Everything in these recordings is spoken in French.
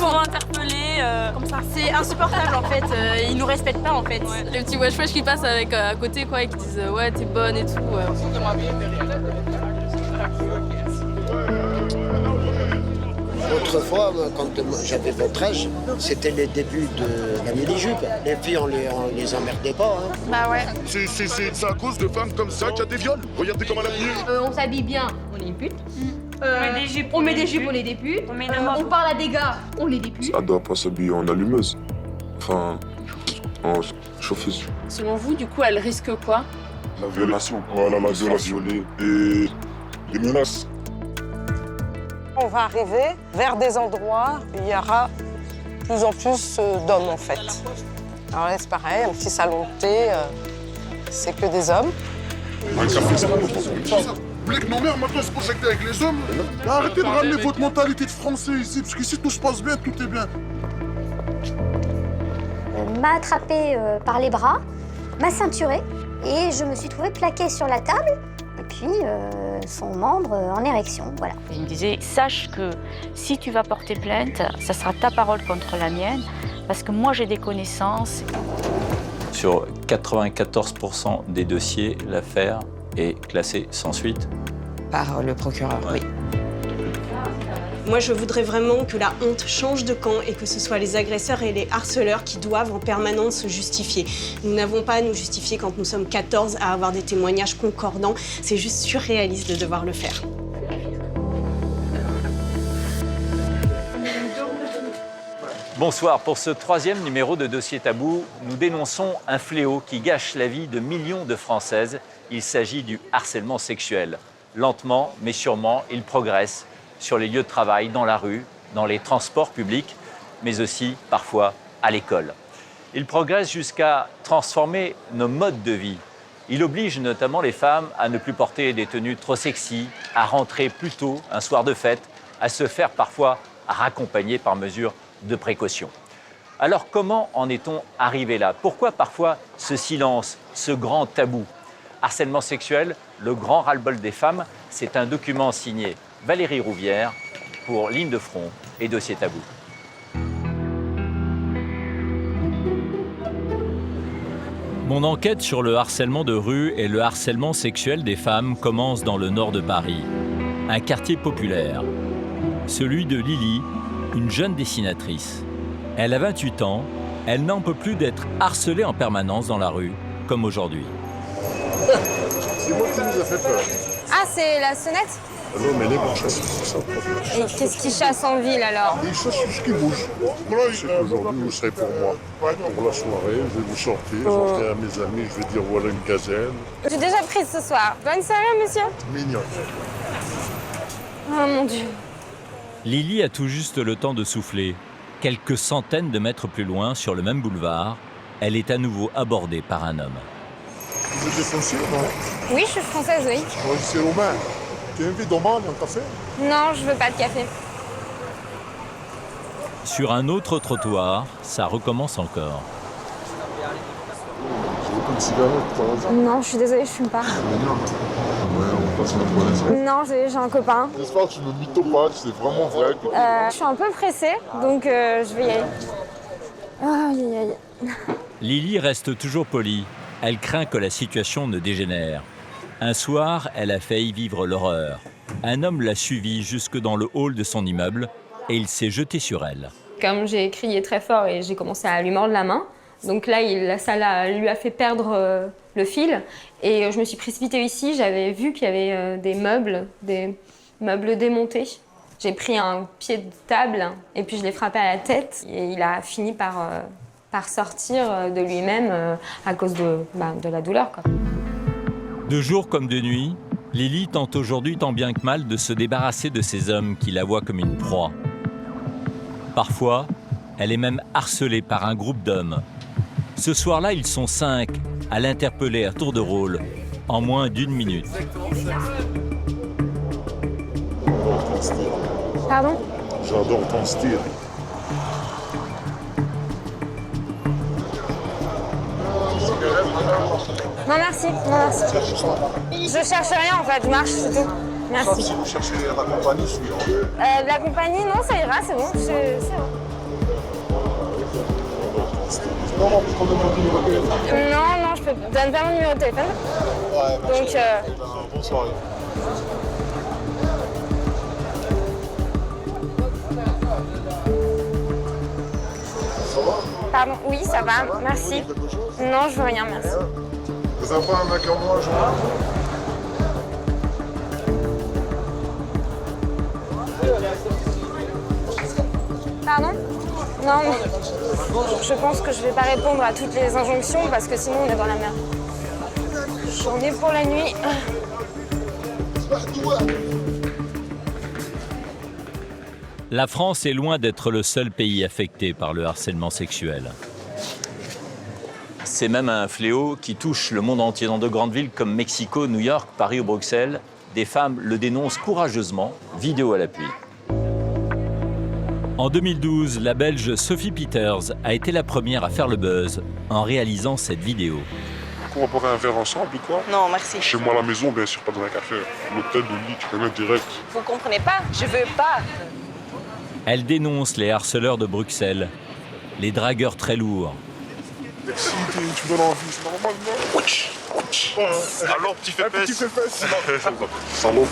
souvent interpellés. Comme ça. C'est insupportable en fait, ils nous respectent pas en fait. Ouais. Les petits wesh wesh qui passent avec à côté quoi et qui disent ouais t'es bonne et tout. Autrefois, quand j'avais votre âge, c'était les débuts de la mini-jupe. Les filles, on les emmerdait pas. Hein. Bah ouais. C'est à cause de femmes comme ça qu'il y a des viols. Regardez comment elle a habillée. On s'habille bien, on est une pute. On met des jupes, on met des jupes, on est des putes. On parle à des gars, on est des putes. Ça doit pas s'habiller en allumeuse. Enfin, en chauffeuse. Selon vous, du coup, elle risque quoi? La violation. Voilà, la violation. Et les menaces. On va arriver vers des endroits où il y aura de plus en plus d'hommes en fait. Alors là c'est pareil, un petit salon de thé, c'est que des hommes. Un café, c'est pas pour ça. Vous voulez que nos mères maintenant se projettent avec les hommes? Arrêtez de ramener votre mentalité de français ici, parce qu'ici tout se passe bien, tout est bien. Elle m'a attrapée par les bras, m'a ceinturée et je me suis trouvée plaquée sur la table. Et puis, son membre en érection, voilà. Il me disait, sache que si tu vas porter plainte, ça sera ta parole contre la mienne, parce que moi j'ai des connaissances. Sur 94% des dossiers, l'affaire est classée sans suite. Par le procureur, oui. Moi, je voudrais vraiment que la honte change de camp et que ce soit les agresseurs et les harceleurs qui doivent en permanence se justifier. Nous n'avons pas à nous justifier quand nous sommes 14 à avoir des témoignages concordants. C'est juste surréaliste de devoir le faire. Bonsoir, pour ce 3e numéro de Dossier Tabou, nous dénonçons un fléau qui gâche la vie de millions de Françaises. Il s'agit du harcèlement sexuel. Lentement, mais sûrement, il progresse sur les lieux de travail, dans la rue, dans les transports publics, mais aussi parfois à l'école. Il progresse jusqu'à transformer nos modes de vie. Il oblige notamment les femmes à ne plus porter des tenues trop sexy, à rentrer plus tôt un soir de fête, à se faire parfois raccompagner par mesure de précaution. Alors comment en est-on arrivé là? Pourquoi parfois ce silence, ce grand tabou? Harcèlement sexuel, le grand ras-le-bol des femmes, c'est un document signé Valérie Rouvière pour Ligne de Front et Dossier Tabou. Mon enquête sur le harcèlement de rue et le harcèlement sexuel des femmes commence dans le nord de Paris, un quartier populaire, celui de Lily, une jeune dessinatrice. Elle a 28 ans, elle n'en peut plus d'être harcelée en permanence dans la rue, comme aujourd'hui. C'est moi qui nous a fait peur. Ah, c'est la sonnette? Non, mais les marches, c'est ça le problème. Et qu'est-ce qui chasse en ville alors? Ils chassent tout ce qui bouge. C'est qu'aujourd'hui, vous serez pour moi. Pour la soirée, je vais vous sortir, j'en ferai à mes amis, je vais dire voilà une gazelle. J'ai déjà pris ce soir. Bonne soirée, monsieur. Mignon. Oh mon Dieu. Lily a tout juste le temps de souffler. Quelques centaines de mètres plus loin, sur le même boulevard, elle est à nouveau abordée par un homme. Vous êtes français, non? Oui, je suis française, oui. Oui, c'est Romain. Tu as envie d'Oman, un café? Non, je veux pas de café. Sur un autre trottoir, ça recommence encore. Vous avez pas de cigarette par hasard? Non, je suis désolée, je fume pas. Mignon. Ouais, on passe notre bonne. Non, j'ai un copain. J'espère que tu ne mythopathes, c'est vraiment vrai. Je suis un peu pressée, donc je vais y aller. Aïe, aïe, aïe. Lily reste toujours polie. Elle craint que la situation ne dégénère. Un soir, elle a failli vivre l'horreur. Un homme l'a suivie jusque dans le hall de son immeuble et il s'est jeté sur elle. Comme j'ai crié très fort et j'ai commencé à lui mordre la main, donc là, ça lui a fait perdre le fil. Et je me suis précipitée ici, j'avais vu qu'il y avait des meubles démontés. J'ai pris un pied de table et puis je l'ai frappé à la tête. Et il a fini par sortir de lui-même à cause de la douleur, quoi. De jour comme de nuit, Lily tente aujourd'hui tant bien que mal de se débarrasser de ces hommes qui la voient comme une proie. Parfois, elle est même harcelée par un groupe d'hommes. Ce soir-là, ils sont 5 à l'interpeller à tour de rôle en moins d'1 minute. Pardon? J'adore ton style. Non, merci. Non, merci. Je cherche rien, en fait. Je marche, c'est tout. Merci. Si vous cherchez la compagnie, je suis là. La compagnie, non, ça ira, c'est bon. C'est bon. Non, je donne pas mon numéro de téléphone. Donc, bonne soirée. pardon, oui, ça va, merci. Non, je veux rien, merci. Vous avez pas un mec à moi, genre? Pardon? Non, mais je pense que je vais pas répondre à toutes les injonctions parce que sinon on est dans la merde. J'en ai pour la nuit. La France est loin d'être le seul pays affecté par le harcèlement sexuel. C'est même un fléau qui touche le monde entier. Dans de grandes villes comme Mexico, New York, Paris ou Bruxelles, des femmes le dénoncent courageusement, vidéo à l'appui. En 2012, la Belge Sophie Peters a été la première à faire le buzz en réalisant cette vidéo. On va boire un verre ensemble ou quoi? Non, merci. Chez moi à la maison, bien sûr, pas de rien qu'à faire. L'hôtel, le lit, tu connais direct. Vous comprenez pas? Je veux pas. Elle dénonce les harceleurs de Bruxelles, les dragueurs très lourds. Si tu donnes envie, c'est normal, non? Alors, petit fesse. Salaud.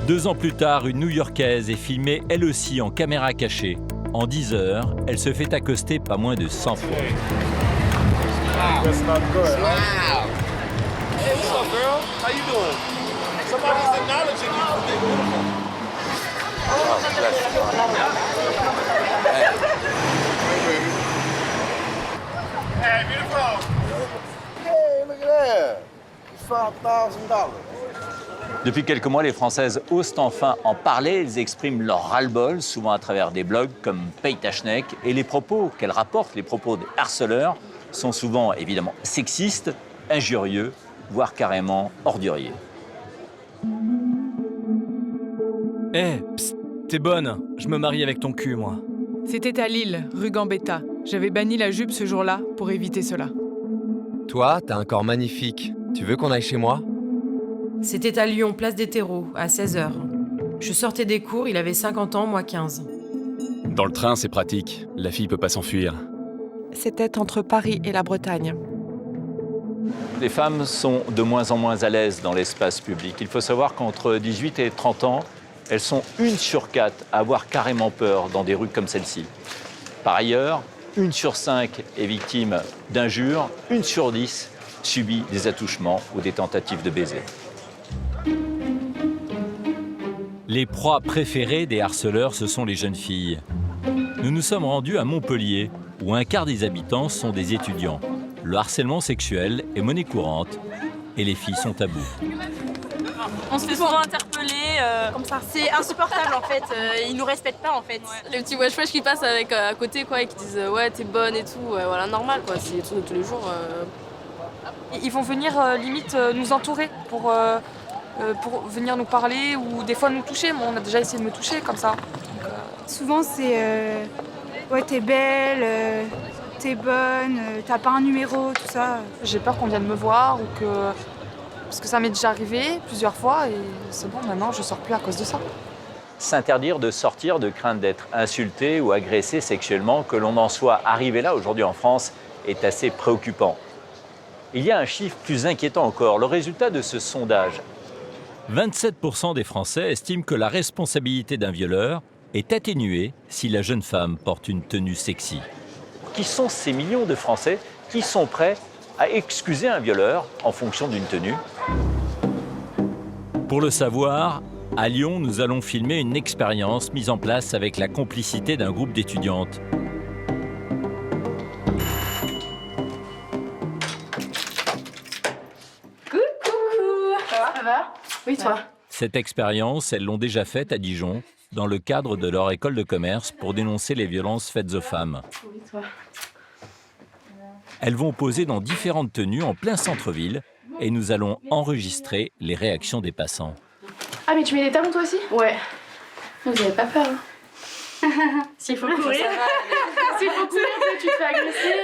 2 ans plus tard, une New-Yorkaise est filmée elle aussi en caméra cachée. En 10 heures, elle se fait accoster pas moins de 100 fois. Depuis quelques mois, les Françaises osent enfin en parler. Elles expriment leur ras-le-bol, souvent à travers des blogs comme Paye ta schneck. Et les propos qu'elles rapportent, les propos des harceleurs, sont souvent évidemment sexistes, injurieux, voire carrément orduriers. Psst, t'es bonne, je me marie avec ton cul, moi. C'était à Lille, rue Gambetta. J'avais banni la jupe ce jour-là pour éviter cela. Toi, t'as un corps magnifique. Tu veux qu'on aille chez moi? C'était à Lyon, place des terreaux, à 16h. Je sortais des cours, il avait 50 ans, moi 15. Dans le train, c'est pratique. La fille peut pas s'enfuir. C'était entre Paris et la Bretagne. Les femmes sont de moins en moins à l'aise dans l'espace public. Il faut savoir qu'entre 18 et 30 ans, elles sont 1 sur 4 à avoir carrément peur dans des rues comme celle-ci. Par ailleurs, 1 sur 5 est victime d'injures, 1 sur 10 subit des attouchements ou des tentatives de baiser. Les proies préférées des harceleurs, ce sont les jeunes filles. Nous nous sommes rendus à Montpellier, où 1/4 des habitants sont des étudiants. Le harcèlement sexuel est monnaie courante et les filles sont tabous. On se fait souvent interpeller comme ça. C'est insupportable en fait. Ils nous respectent pas en fait. Les petits wesh wesh qui passent avec à côté quoi, et qui disent ouais t'es bonne et tout, voilà normal quoi, c'est tout de tous les jours. Ils vont venir limite nous entourer pour venir nous parler ou des fois nous toucher. Moi, on a déjà essayé de me toucher comme ça. Donc, souvent c'est ouais t'es belle, t'es bonne, t'as pas un numéro, tout ça. J'ai peur qu'on vienne me voir ou que... Parce que ça m'est déjà arrivé plusieurs fois et c'est bon, maintenant je sors plus à cause de ça. S'interdire de sortir de crainte d'être insulté ou agressé sexuellement, que l'on en soit arrivé là aujourd'hui en France, est assez préoccupant. Il y a un chiffre plus inquiétant encore, le résultat de ce sondage. 27% des Français estiment que la responsabilité d'un violeur est atténuée si la jeune femme porte une tenue sexy. Qui sont ces millions de Français qui sont prêts à excuser un violeur en fonction d'une tenue? Pour le savoir, à Lyon, nous allons filmer une expérience mise en place avec la complicité d'un groupe d'étudiantes. Ça va? Oui, toi? Cette expérience, elles l'ont déjà faite à Dijon, dans le cadre de leur école de commerce pour dénoncer les violences faites aux femmes. Oui, toi. Elles vont poser dans différentes tenues en plein centre-ville et nous allons enregistrer les réactions des passants. Ah, mais tu mets des talons toi aussi? Ouais. Vous avez pas peur, hein? S'il faut courir. S'il faut courir, tu te fais agresser.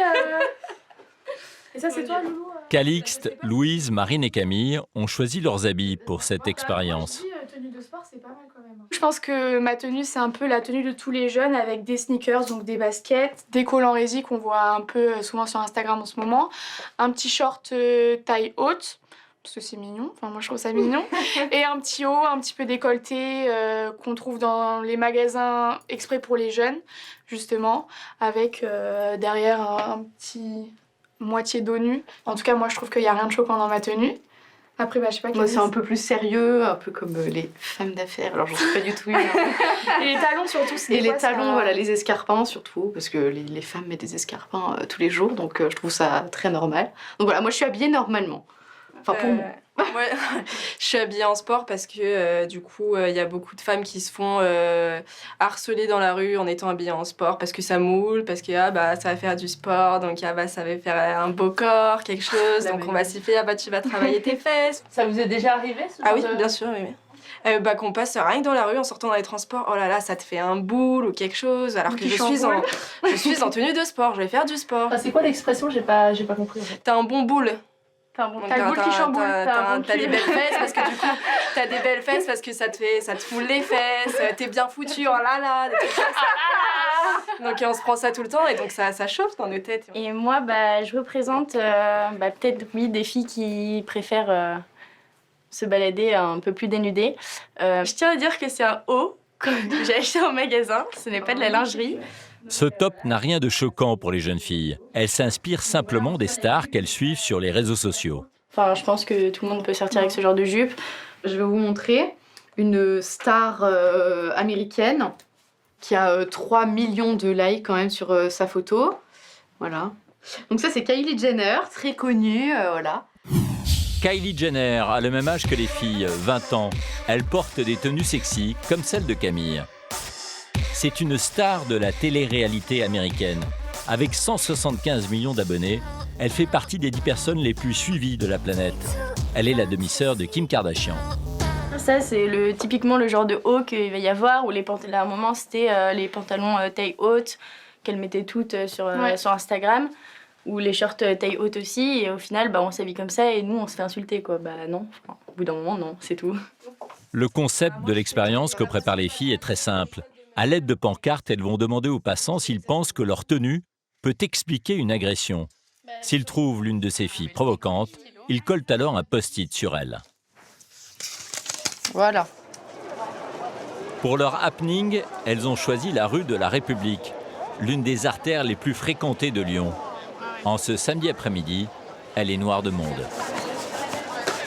Et ça, c'est toi, Loulou? Calixte, Louise, Marine et Camille ont choisi leurs habits pour cette expérience. sport, c'est pas mal quand même. Je pense que ma tenue, c'est un peu la tenue de tous les jeunes avec des sneakers, donc des baskets, des collants résille qu'on voit un peu souvent sur Instagram en ce moment, un petit short taille haute, parce que c'est mignon, enfin moi je trouve ça mignon, et un petit haut un petit peu décolleté qu'on trouve dans les magasins exprès pour les jeunes, justement, avec derrière un petit moitié dos nu. En tout cas, moi je trouve qu'il n'y a rien de choquant dans ma tenue. Après, je sais pas. Moi, c'est un peu plus sérieux, un peu comme les femmes d'affaires. Alors, j'en suis pas du tout une. Et les talons surtout. Et les talons, voilà, les escarpins surtout, parce que les femmes mettent des escarpins tous les jours, donc je trouve ça très normal. Donc voilà, moi, je suis habillée normalement. Enfin, pour moi. Moi, je suis habillée en sport parce que du coup, il y a beaucoup de femmes qui se font harceler dans la rue en étant habillées en sport parce que ça moule, parce que ça va faire du sport, donc ça va faire un beau corps, quelque chose, donc on va siffler, tu vas travailler tes fesses. Ça vous est déjà arrivé Ah oui, bien sûr, oui. Qu'on passe rien que dans la rue en sortant dans les transports, oh là là, ça te fait un boule ou quelque chose, alors que je suis en tenue de sport, je vais faire du sport. C'est quoi l'expression? J'ai pas compris. En fait. T'as un bon boule. T'as le boule qui chamboule. T'as des belles fesses parce que du coup, t'as des belles fesses parce que ça te foule les fesses, t'es bien foutu, oh là là, des trucs comme ça. Donc on se prend ça tout le temps et donc ça chauffe dans nos têtes. Et moi, je représente peut-être des filles qui préfèrent se balader un peu plus dénudées. Je tiens à dire que c'est un haut que j'ai acheté en magasin, ce n'est pas de la lingerie. Ce top n'a rien de choquant pour les jeunes filles. Elles s'inspirent simplement des stars qu'elles suivent sur les réseaux sociaux. Enfin, je pense que tout le monde peut sortir avec ce genre de jupe. Je vais vous montrer une star américaine qui a 3 millions de likes quand même sur sa photo. Voilà. Donc ça, c'est Kylie Jenner, très connue, voilà. Kylie Jenner a le même âge que les filles, 20 ans. Elle porte des tenues sexy, comme celle de Camille. C'est une star de la télé-réalité américaine. Avec 175 millions d'abonnés, elle fait partie des 10 personnes les plus suivies de la planète. Elle est la demi-sœur de Kim Kardashian. Ça, c'est typiquement le genre de haut qu'il va y avoir, où à un moment, c'était les pantalons taille haute, qu'elle mettait toutes sur Instagram, ou les shorts taille haute aussi, et au final, on s'habille comme ça, et nous, on se fait insulter, quoi. Non, au bout d'un moment, non, c'est tout. Le concept de l'expérience que préparent les filles est très simple. À l'aide de pancartes, elles vont demander aux passants s'ils pensent que leur tenue peut expliquer une agression. S'ils trouvent l'une de ces filles provocante, ils collent alors un post-it sur elle. Voilà. Pour leur happening, elles ont choisi la rue de la République, l'une des artères les plus fréquentées de Lyon. En ce samedi après-midi, elle est noire de monde.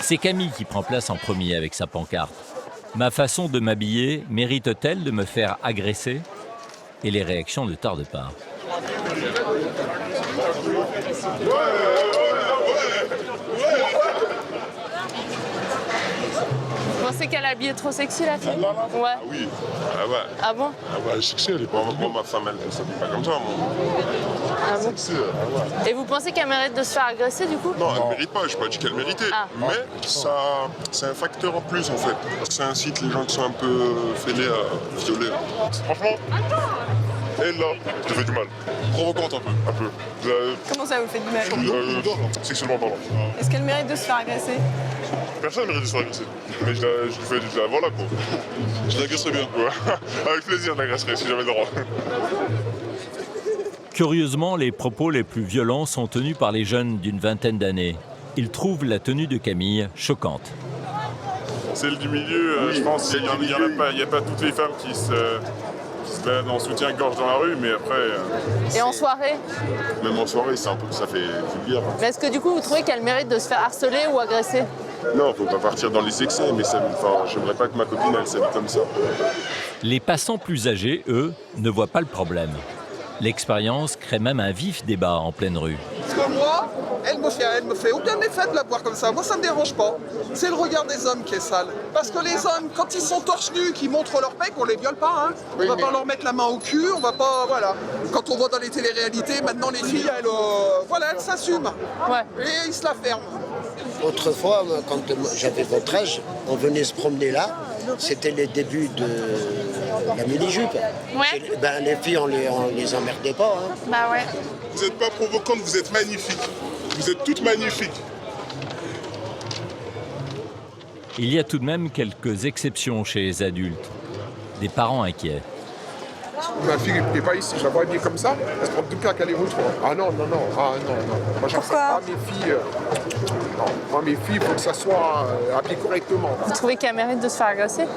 C'est Camille qui prend place en premier avec sa pancarte. Ma façon de m'habiller mérite-t-elle de me faire agresser? Et les réactions ne tardent pas. Vous pensez qu'elle est habillée trop sexy, la fille? Ouais. Ah oui. Ah ouais. Ah bon? Ah ouais, sexy, elle est pas... Moi, ma femme, elle s'habille pas comme ça, moi. Ah bon? Sexy, ah ouais. Et vous pensez qu'elle mérite de se faire agresser, du coup? Non, elle ne mérite pas, je n'ai pas dit qu'elle méritait. Ah. Mais ça, c'est un facteur en plus, en fait. Parce que ça incite les gens qui sont un peu fêlés à violer. Franchement, elle, là, je te fais du mal. Provocante un peu. Comment ça vous fait du mal? Sexuellement parlant. Est-ce qu'elle mérite de se faire agresser? Personne ne mérite de se faire agresser. Mais je la voilà, quoi. Je l'agresserai bien. Ouais. Avec plaisir, je l'agresserai si j'avais le droit. Curieusement, les propos les plus violents sont tenus par les jeunes d'une vingtaine d'années. Ils trouvent la tenue de Camille choquante. Celle du milieu, je pense qu'il n'y a pas toutes les femmes qui se baladent en soutien-gorge dans la rue, mais après... Et en soirée? Même en soirée, ça fait vulgaire. Mais est-ce que du coup, vous trouvez qu'elle mérite de se faire harceler ou agresser? Non, faut pas partir dans les excès, mais j'aimerais pas que ma copine, elle s'habille comme ça. Les passants plus âgés, eux, ne voient pas le problème. L'expérience crée même un vif débat en pleine rue. Parce que moi, elle me fait aucun effet de la voir comme ça. Moi, ça me dérange pas. C'est le regard des hommes qui est sale. Parce que les hommes, quand ils sont torse nus, qui montrent leur pec, on les viole pas. Hein. On va pas leur mettre la main au cul, on va pas... Voilà. Quand on voit dans les téléréalités, maintenant les filles, elles s'assument. Ouais. Et ils se la ferment. Autrefois, quand j'avais votre âge, on venait se promener là. C'était les débuts de la mini-jupe. Ouais. Les filles, on les emmerdait pas. Hein. Bah ouais. Vous n'êtes pas provocante, vous êtes magnifiques. Vous êtes toutes magnifiques. Il y a tout de même quelques exceptions chez les adultes. Des parents inquiets. Ma fille n'est pas ici, je la vois habillée comme ça, elle se prend tout cas qu'elle est autre. Ah non. Moi, Pourquoi Moi, mes filles, il faut que ça soit habillé correctement. Vous trouvez qu'elle mérite de se faire agresser? Ah,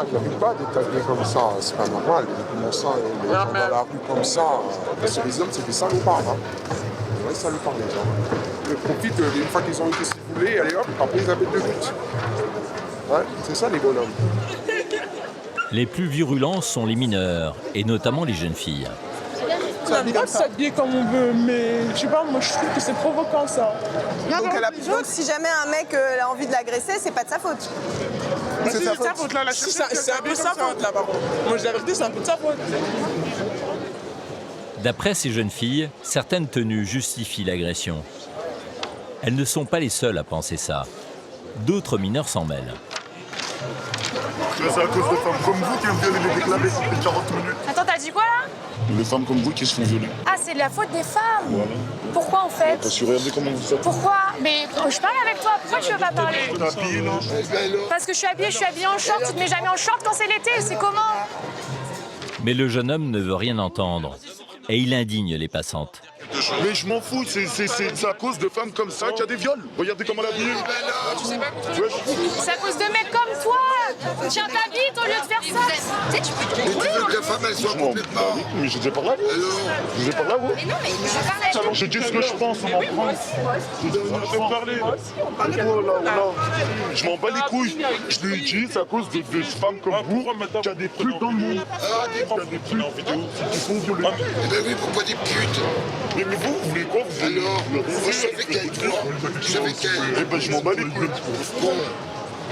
il n'arrive pas d'être habillé comme ça, c'est pas normal. Comment ça, les gens dans la rue comme ça, parce que les hommes, c'est des salopards. Hein. Ouais, salopards, les gens. Ils profitent, une fois qu'ils ont eu ce qu'ils voulaient, allez hop, après ils appellent de but. Ouais, c'est ça les bonhommes. Les plus virulents sont les mineurs, et notamment les jeunes filles. On a le droit de s'habiller comme on veut, mais je sais pas, moi je trouve que c'est provoquant ça. Donc si jamais un mec a envie de l'agresser, c'est pas de sa faute. C'est sa faute là, c'est un peu sa faute là par contre. Moi je la vérité, c'est un peu de sa faute. D'après ces jeunes filles, certaines tenues justifient l'agression. Elles ne sont pas les seules à penser ça. D'autres mineurs s'en mêlent. C'est à cause de femmes comme vous qui aiment bien les déclarer les 40 minutes. Attends, t'as dit quoi là? Les femmes comme vous qui se font violer. Ah, c'est de la faute des femmes. Voilà. Pourquoi en fait? Parce que regardez comment vous êtes. Pourquoi? Mais je parle avec toi, pourquoi tu veux pas parler? Parce que je suis habillée en short, tu te mets jamais en short quand c'est l'été, c'est comment? Mais le jeune homme ne veut rien entendre, et il indigne les passantes. Mais je m'en fous, c'est à cause de femmes comme ça qu'il y a des viols. Regardez comment elle est habillée. C'est à cause de mecs comme toi. Tiens ta bite au lieu de faire ça. Mais tu veux que la femme elle soit complètement... Mais j'ai déjà parlé à vous. Je vous ai parlé à vous. Mais non, mais je parle à J'ai dit ce que je pense, on en prend. Je vais parler. Oh là là. Je m'en bats les couilles. Je lui dis, c'est à cause de femmes comme vous qu'il y a des putes dans le monde. Il y a des putes en vidéo qui font violer. Mais oui, pourquoi des putes? Mais vous voulez quoi? Alors, moi je suis avec elle, toi. Je suis avec elle. Eh ben je m'en bats les couilles. Bon.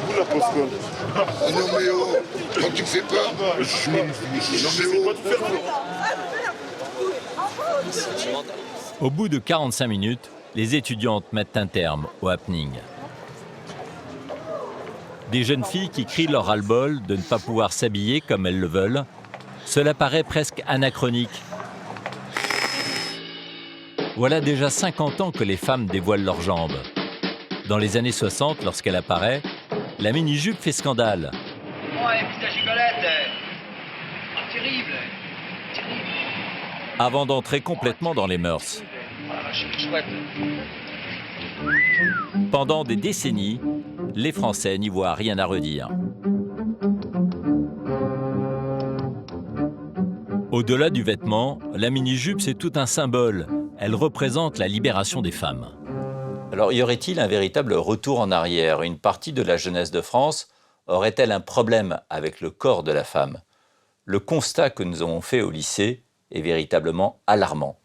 Vous la postcode. Ah non mais oh, quand tu me fais peur, je me fais pas te faire peur. Au bout de 45 minutes, les étudiantes mettent un terme au happening. Des jeunes filles qui crient leur ras-le-bol de ne pas pouvoir s'habiller comme elles le veulent, cela paraît presque anachronique. Voilà déjà 50 ans que les femmes dévoilent leurs jambes. Dans les années 60, lorsqu'elle apparaît, la mini-jupe fait scandale. Ouais, putain, gigolette. Terrible. Avant d'entrer complètement dans les mœurs. Pendant des décennies, les Français n'y voient rien à redire. Au-delà du vêtement, la mini-jupe, c'est tout un symbole. Elle représente la libération des femmes. Alors, y aurait-il un véritable retour en arrière? Une partie de la jeunesse de France aurait-elle un problème avec le corps de la femme? Le constat que nous avons fait au lycée est véritablement alarmant.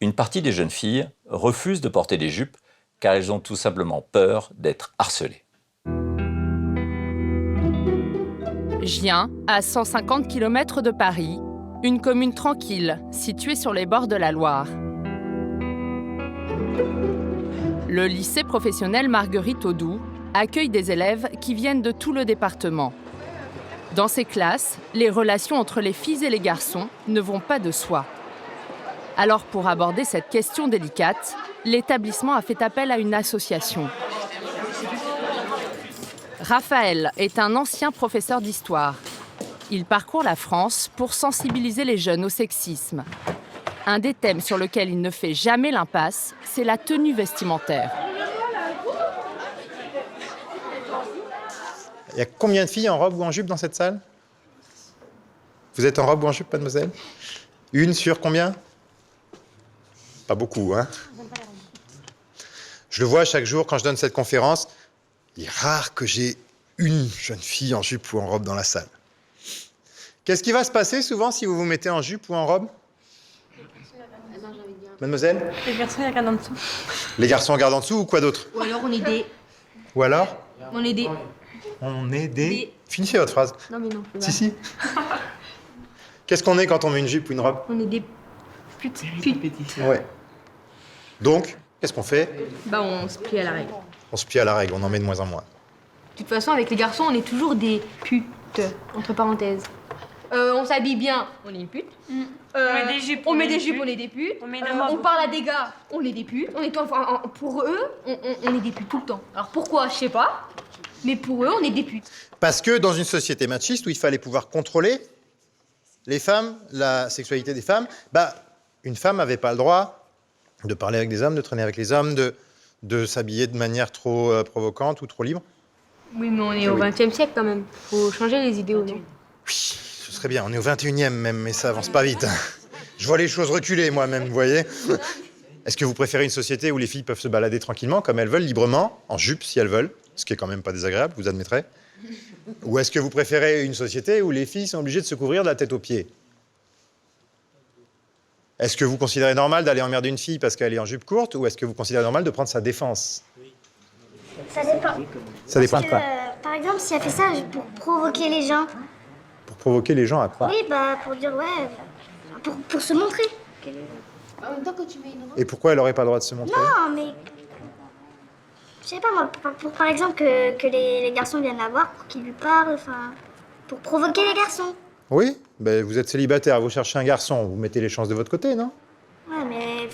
Une partie des jeunes filles refusent de porter des jupes car elles ont tout simplement peur d'être harcelées. Gien, à 150 km de Paris, une commune tranquille située sur les bords de la Loire. Le lycée professionnel Marguerite Audoux accueille des élèves qui viennent de tout le département. Dans ces classes, les relations entre les filles et les garçons ne vont pas de soi. Alors pour aborder cette question délicate, l'établissement a fait appel à une association. Raphaël est un ancien professeur d'histoire. Il parcourt la France pour sensibiliser les jeunes au sexisme. Un des thèmes sur lequel il ne fait jamais l'impasse, c'est la tenue vestimentaire. Il y a combien de filles en robe ou en jupe dans cette salle? Vous êtes en robe ou en jupe, mademoiselle? Une sur combien? Pas beaucoup, hein? Je le vois chaque jour quand je donne cette conférence. Il est rare que j'ai une jeune fille en jupe ou en robe dans la salle. Qu'est-ce qui va se passer souvent si vous vous mettez en jupe ou en robe? Mademoiselle? Les garçons, ils regardent en dessous. Les garçons regardent en dessous ou quoi d'autre? Ou alors on est des. Ou alors? On est des. On est des... Finissez votre phrase. Non mais non. Si. Qu'est-ce qu'on est quand on met une jupe ou une robe? On est des putes. Ouais. Donc, qu'est-ce qu'on fait? Bah on se plie à la règle. On se plie à la règle, on en met de moins en moins. De toute façon, avec les garçons, on est toujours des putes, entre parenthèses. On s'habille bien, on est une pute. On met des jupes, on met des jupes, on est des putes. On parle à des gars, on est des putes. Pour eux, on est des putes tout le temps. Alors pourquoi, je sais pas, mais pour eux, on est des putes. Parce que dans une société machiste où il fallait pouvoir contrôler les femmes, la sexualité des femmes, une femme n'avait pas le droit de parler avec des hommes, de traîner avec les hommes, de s'habiller de manière trop provocante ou trop libre. Oui, mais on est au XXe siècle quand même. Faut changer les idéaux, non? Ce serait bien, on est au 21e même, mais ça avance pas vite. Je vois les choses reculer moi-même, vous voyez. Est-ce que vous préférez une société où les filles peuvent se balader tranquillement, comme elles veulent, librement, en jupe si elles veulent, ce qui est quand même pas désagréable, vous admettrez? Ou est-ce que vous préférez une société où les filles sont obligées de se couvrir de la tête aux pieds? Est-ce que vous considérez normal d'aller emmerder une fille parce qu'elle est en jupe courte, ou est-ce que vous considérez normal de prendre sa défense? Ça dépend. Ça dépend de quoi? Par exemple, si elle fait ça pour provoquer les gens. Pour provoquer les gens à quoi? Oui, pour dire ouais, pour se montrer. Et pourquoi elle n'aurait pas le droit de se montrer? Non, mais je sais pas moi, par exemple que les garçons viennent la voir pour qu'ils lui parlent, pour provoquer les garçons. Oui, vous êtes célibataire, vous cherchez un garçon, vous mettez les chances de votre côté, non? Ouais, mais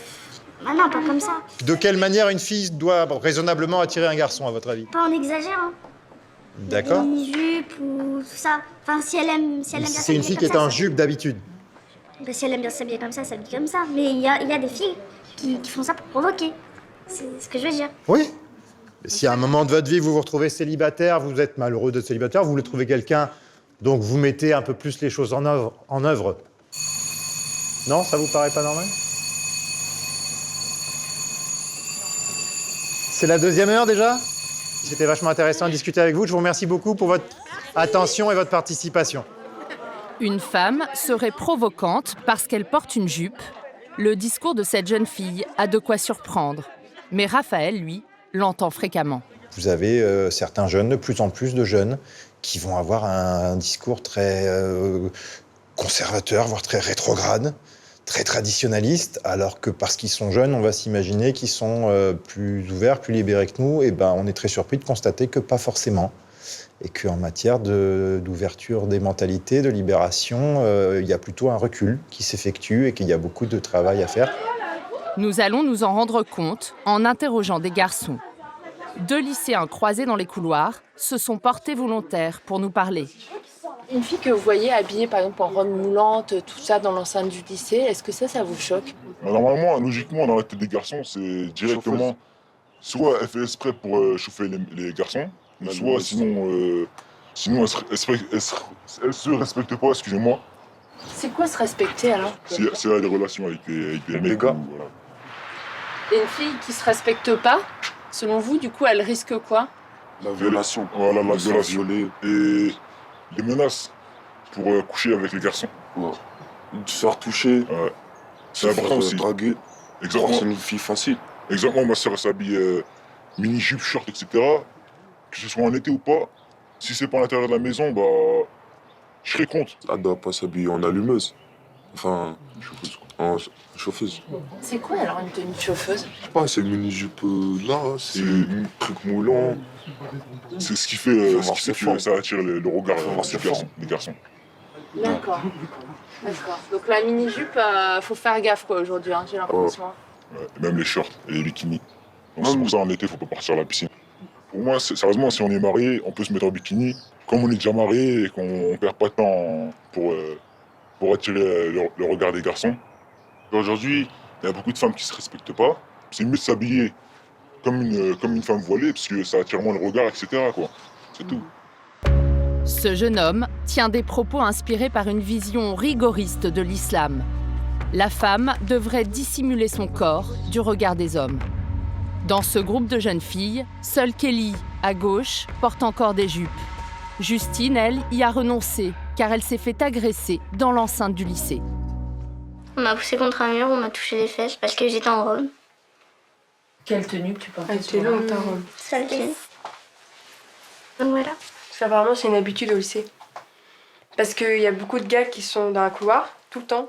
non, pas comme ça. De quelle manière une fille doit raisonnablement attirer un garçon, à votre avis? Pas en exagérant. D'accord. Une jupe ou tout ça. Enfin, si elle aime bien. C'est une fille qui est en jupe d'habitude. Si elle aime bien s'habiller comme ça, ça s'habille comme ça. Mais il y a des filles qui font ça pour provoquer. C'est ce que je veux dire. Oui. Si à un moment de votre vie, vous vous retrouvez célibataire, vous êtes malheureux d'être célibataire, vous voulez trouver quelqu'un, donc vous mettez un peu plus les choses en œuvre. Non, ça vous paraît pas normal? C'est la 2e heure déjà? C'était vachement intéressant de discuter avec vous. Je vous remercie beaucoup pour votre attention et votre participation. Une femme serait provocante parce qu'elle porte une jupe. Le discours de cette jeune fille a de quoi surprendre. Mais Raphaël, lui, l'entend fréquemment. Vous avez certains jeunes, de plus en plus de jeunes, qui vont avoir un discours très conservateur, voire très rétrograde, très traditionnaliste, alors que parce qu'ils sont jeunes, on va s'imaginer qu'ils sont plus ouverts, plus libérés que nous, et on est très surpris de constater que pas forcément. Et qu'en matière d'ouverture des mentalités, de libération, il y a plutôt un recul qui s'effectue et qu'il y a beaucoup de travail à faire. Nous allons nous en rendre compte en interrogeant des garçons. 2 lycéens croisés dans les couloirs se sont portés volontaires pour nous parler. Une fille que vous voyez habillée par exemple en robe moulante, tout ça dans l'enceinte du lycée, est-ce que ça vous choque? Normalement, logiquement, dans la tête des garçons, c'est directement soit elle fait exprès pour chauffer les garçons, soit sinon elle se respecte pas, excusez-moi. C'est quoi se respecter alors? C'est des relations avec des mecs. gars. Voilà. Et une fille qui se respecte pas, selon vous, du coup, elle risque quoi? La violation. Voilà, la violation. Et les menaces pour coucher avec les garçons. Ouais. Se faire toucher. Ouais. C'est important aussi. Draguer. Exactement. C'est une fille facile. Exactement, ma soeur s'habille mini-jupe, short, etc. Que ce soit en été ou pas, si c'est pas à l'intérieur de la maison, je serais contre. Elle doit pas s'habiller en allumeuse. Enfin, en chauffeuse. C'est quoi alors une tenue de chauffeuse? Je sais pas, c'est une mini-jupe là, c'est un truc moulant. C'est ce qui fait, que ça attire le regard des garçons. D'accord. Donc la mini-jupe, faut faire gaffe quoi aujourd'hui, j'ai l'impression. Ouais, même les shorts et les bikinis. Donc c'est pour ça en été, faut pas partir à la piscine. Pour moi, sérieusement, si on est marié, on peut se mettre en bikini. Comme on est déjà marié et qu'on perd pas de temps pour attirer le regard des garçons. Aujourd'hui, il y a beaucoup de femmes qui se respectent pas. C'est mieux de s'habiller comme une femme voilée, parce que ça attire moins le regard, etc. C'est tout. Ce jeune homme tient des propos inspirés par une vision rigoriste de l'islam. La femme devrait dissimuler son corps du regard des hommes. Dans ce groupe de jeunes filles, seule Kelly, à gauche, porte encore des jupes. Justine, elle, y a renoncé, car elle s'est fait agresser dans l'enceinte du lycée. On m'a poussé contre un mur, on m'a touché les fesses parce que j'étais en robe. Quelle tenue que tu portes? Elle était longue ta robe. Sale tenue. Donc voilà. Parce qu'apparemment, c'est une habitude au lycée. Parce qu'il y a beaucoup de gars qui sont dans un couloir, tout le temps.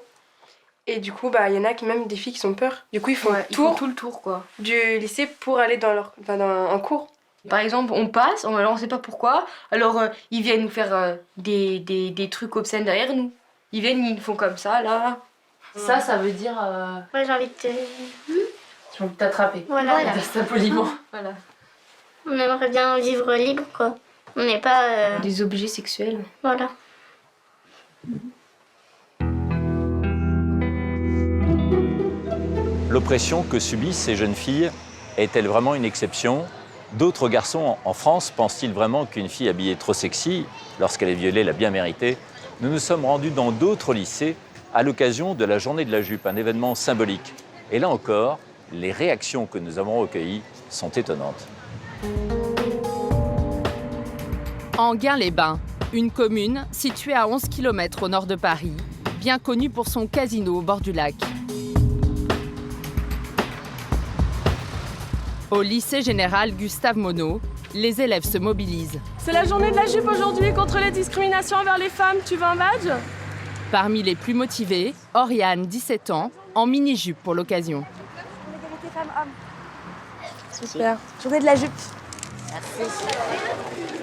Et du coup, il y en a même des filles qui ont peur. Du coup, ils font tout le tour, quoi. Du lycée pour aller en cours. Par exemple, on passe, alors on sait pas pourquoi, alors ils viennent nous faire des trucs obscènes derrière nous. Ils viennent, ils font comme ça, là. Ça veut dire... Ouais, j'ai envie de te... J'ai envie de t'attraper. Voilà. Ça poliment. Voilà. On aimerait bien vivre libre, quoi. On n'est pas... Des objets sexuels. Voilà. L'oppression que subissent ces jeunes filles est-elle vraiment une exception? D'autres garçons en France pensent-ils vraiment qu'une fille habillée trop sexy, lorsqu'elle est violée, l'a bien mérité? Nous nous sommes rendus dans d'autres lycées à l'occasion de la journée de la jupe, un événement symbolique. Et là encore, les réactions que nous avons recueillies sont étonnantes. Enghien-les-Bains, une commune située à 11 km au nord de Paris, bien connue pour son casino au bord du lac. Au lycée général Gustave Monod, les élèves se mobilisent. C'est la journée de la jupe aujourd'hui contre les discriminations envers les femmes. Tu veux un badge? Parmi les plus motivés, Oriane, 17 ans, en mini-jupe pour l'occasion. Égalité femmes-hommes. Super. Journée de la jupe. Merci.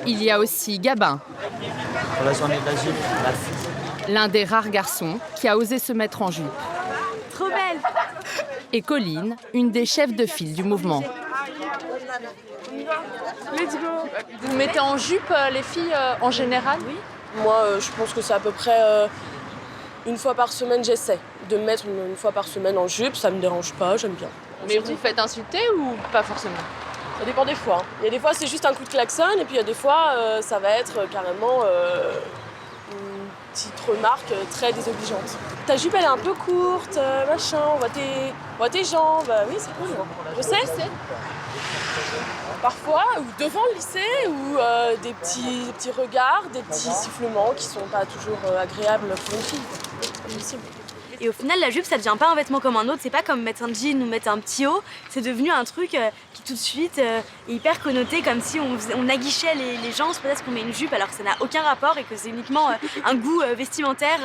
Il y a aussi Gabin. Pour la journée de la jupe, merci. L'un des rares garçons qui a osé se mettre en jupe. Trop belle. Et Colline, une des chefs de file du mouvement. Let's go. Vous mettez en jupe les filles en général? Oui. Moi, je pense que c'est à peu près une fois par semaine, j'essaie de me mettre une fois par semaine en jupe. Ça me dérange pas, j'aime bien. Mais vous faites insulter ou pas forcément? Ça dépend des fois. Il y a des fois, c'est juste un coup de klaxon, et puis il y a des fois, ça va être carrément une petite remarque très désobligeante. Ta jupe, elle est un peu courte, machin, on voit tes jambes. Oui, c'est cool. Je sais. Parfois, ou devant le lycée, ou des petits regards, des petits sifflements qui sont pas toujours agréables pour une fille. C'est pas possible. Et au final, la jupe, ça devient pas un vêtement comme un autre. C'est pas comme mettre un jean ou mettre un petit haut. C'est devenu un truc qui tout de suite est hyper connoté, comme si on aguichait les gens parce qu'on met une jupe, alors que ça n'a aucun rapport et que c'est uniquement un goût vestimentaire,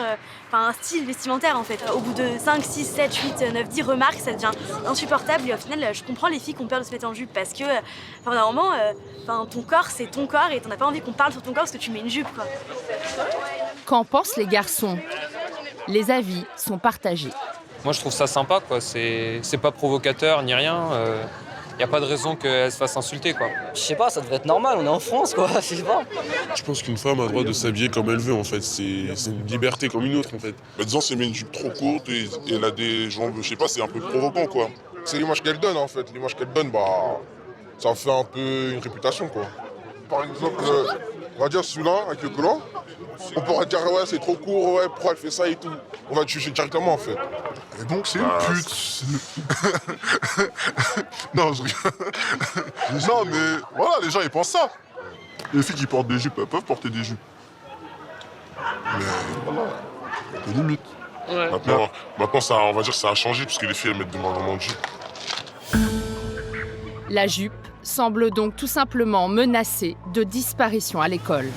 enfin un style vestimentaire en fait. Au bout de 5, 6, 7, 8, 9, 10 remarques, ça devient insupportable. Et au final, je comprends les filles qui ont peur de se mettre en jupe parce que, normalement, ton corps, c'est ton corps et t'en as pas envie qu'on parle sur ton corps parce que tu mets une jupe, quoi. Qu'en pensent les garçons? Les avis sont partagés. Moi, je trouve ça sympa, quoi. C'est pas provocateur ni rien. Y a pas de raison qu'elle se fasse insulter, quoi. Je sais pas, ça devrait être normal, on est en France, quoi. Je sais pas. Je pense qu'une femme a le droit de s'habiller comme elle veut, en fait. C'est une liberté comme une autre, en fait. Bah, disons, si elle met une jupe trop courte et elle a des jambes, je sais pas, c'est un peu provoquant, quoi. C'est l'image qu'elle donne, en fait. L'image qu'elle donne, bah, ça en fait un peu une réputation, quoi. Par exemple, on va dire celui-là, avec le collant, on pourra dire, ouais, c'est trop court, ouais, pourquoi elle fait ça et tout. On va te juger directement, en fait. Et donc, c'est une pute. Non, je rigole. Non, mais voilà, les gens, ils pensent ça. Les filles qui portent des jupes, elles peuvent porter des jupes. Mais voilà, il y a des limites. Ouais. Maintenant ça, on va dire que ça a changé, puisque les filles, elles mettent de moins en moins de jupes. La jupe semble donc tout simplement menacée de disparition à l'école.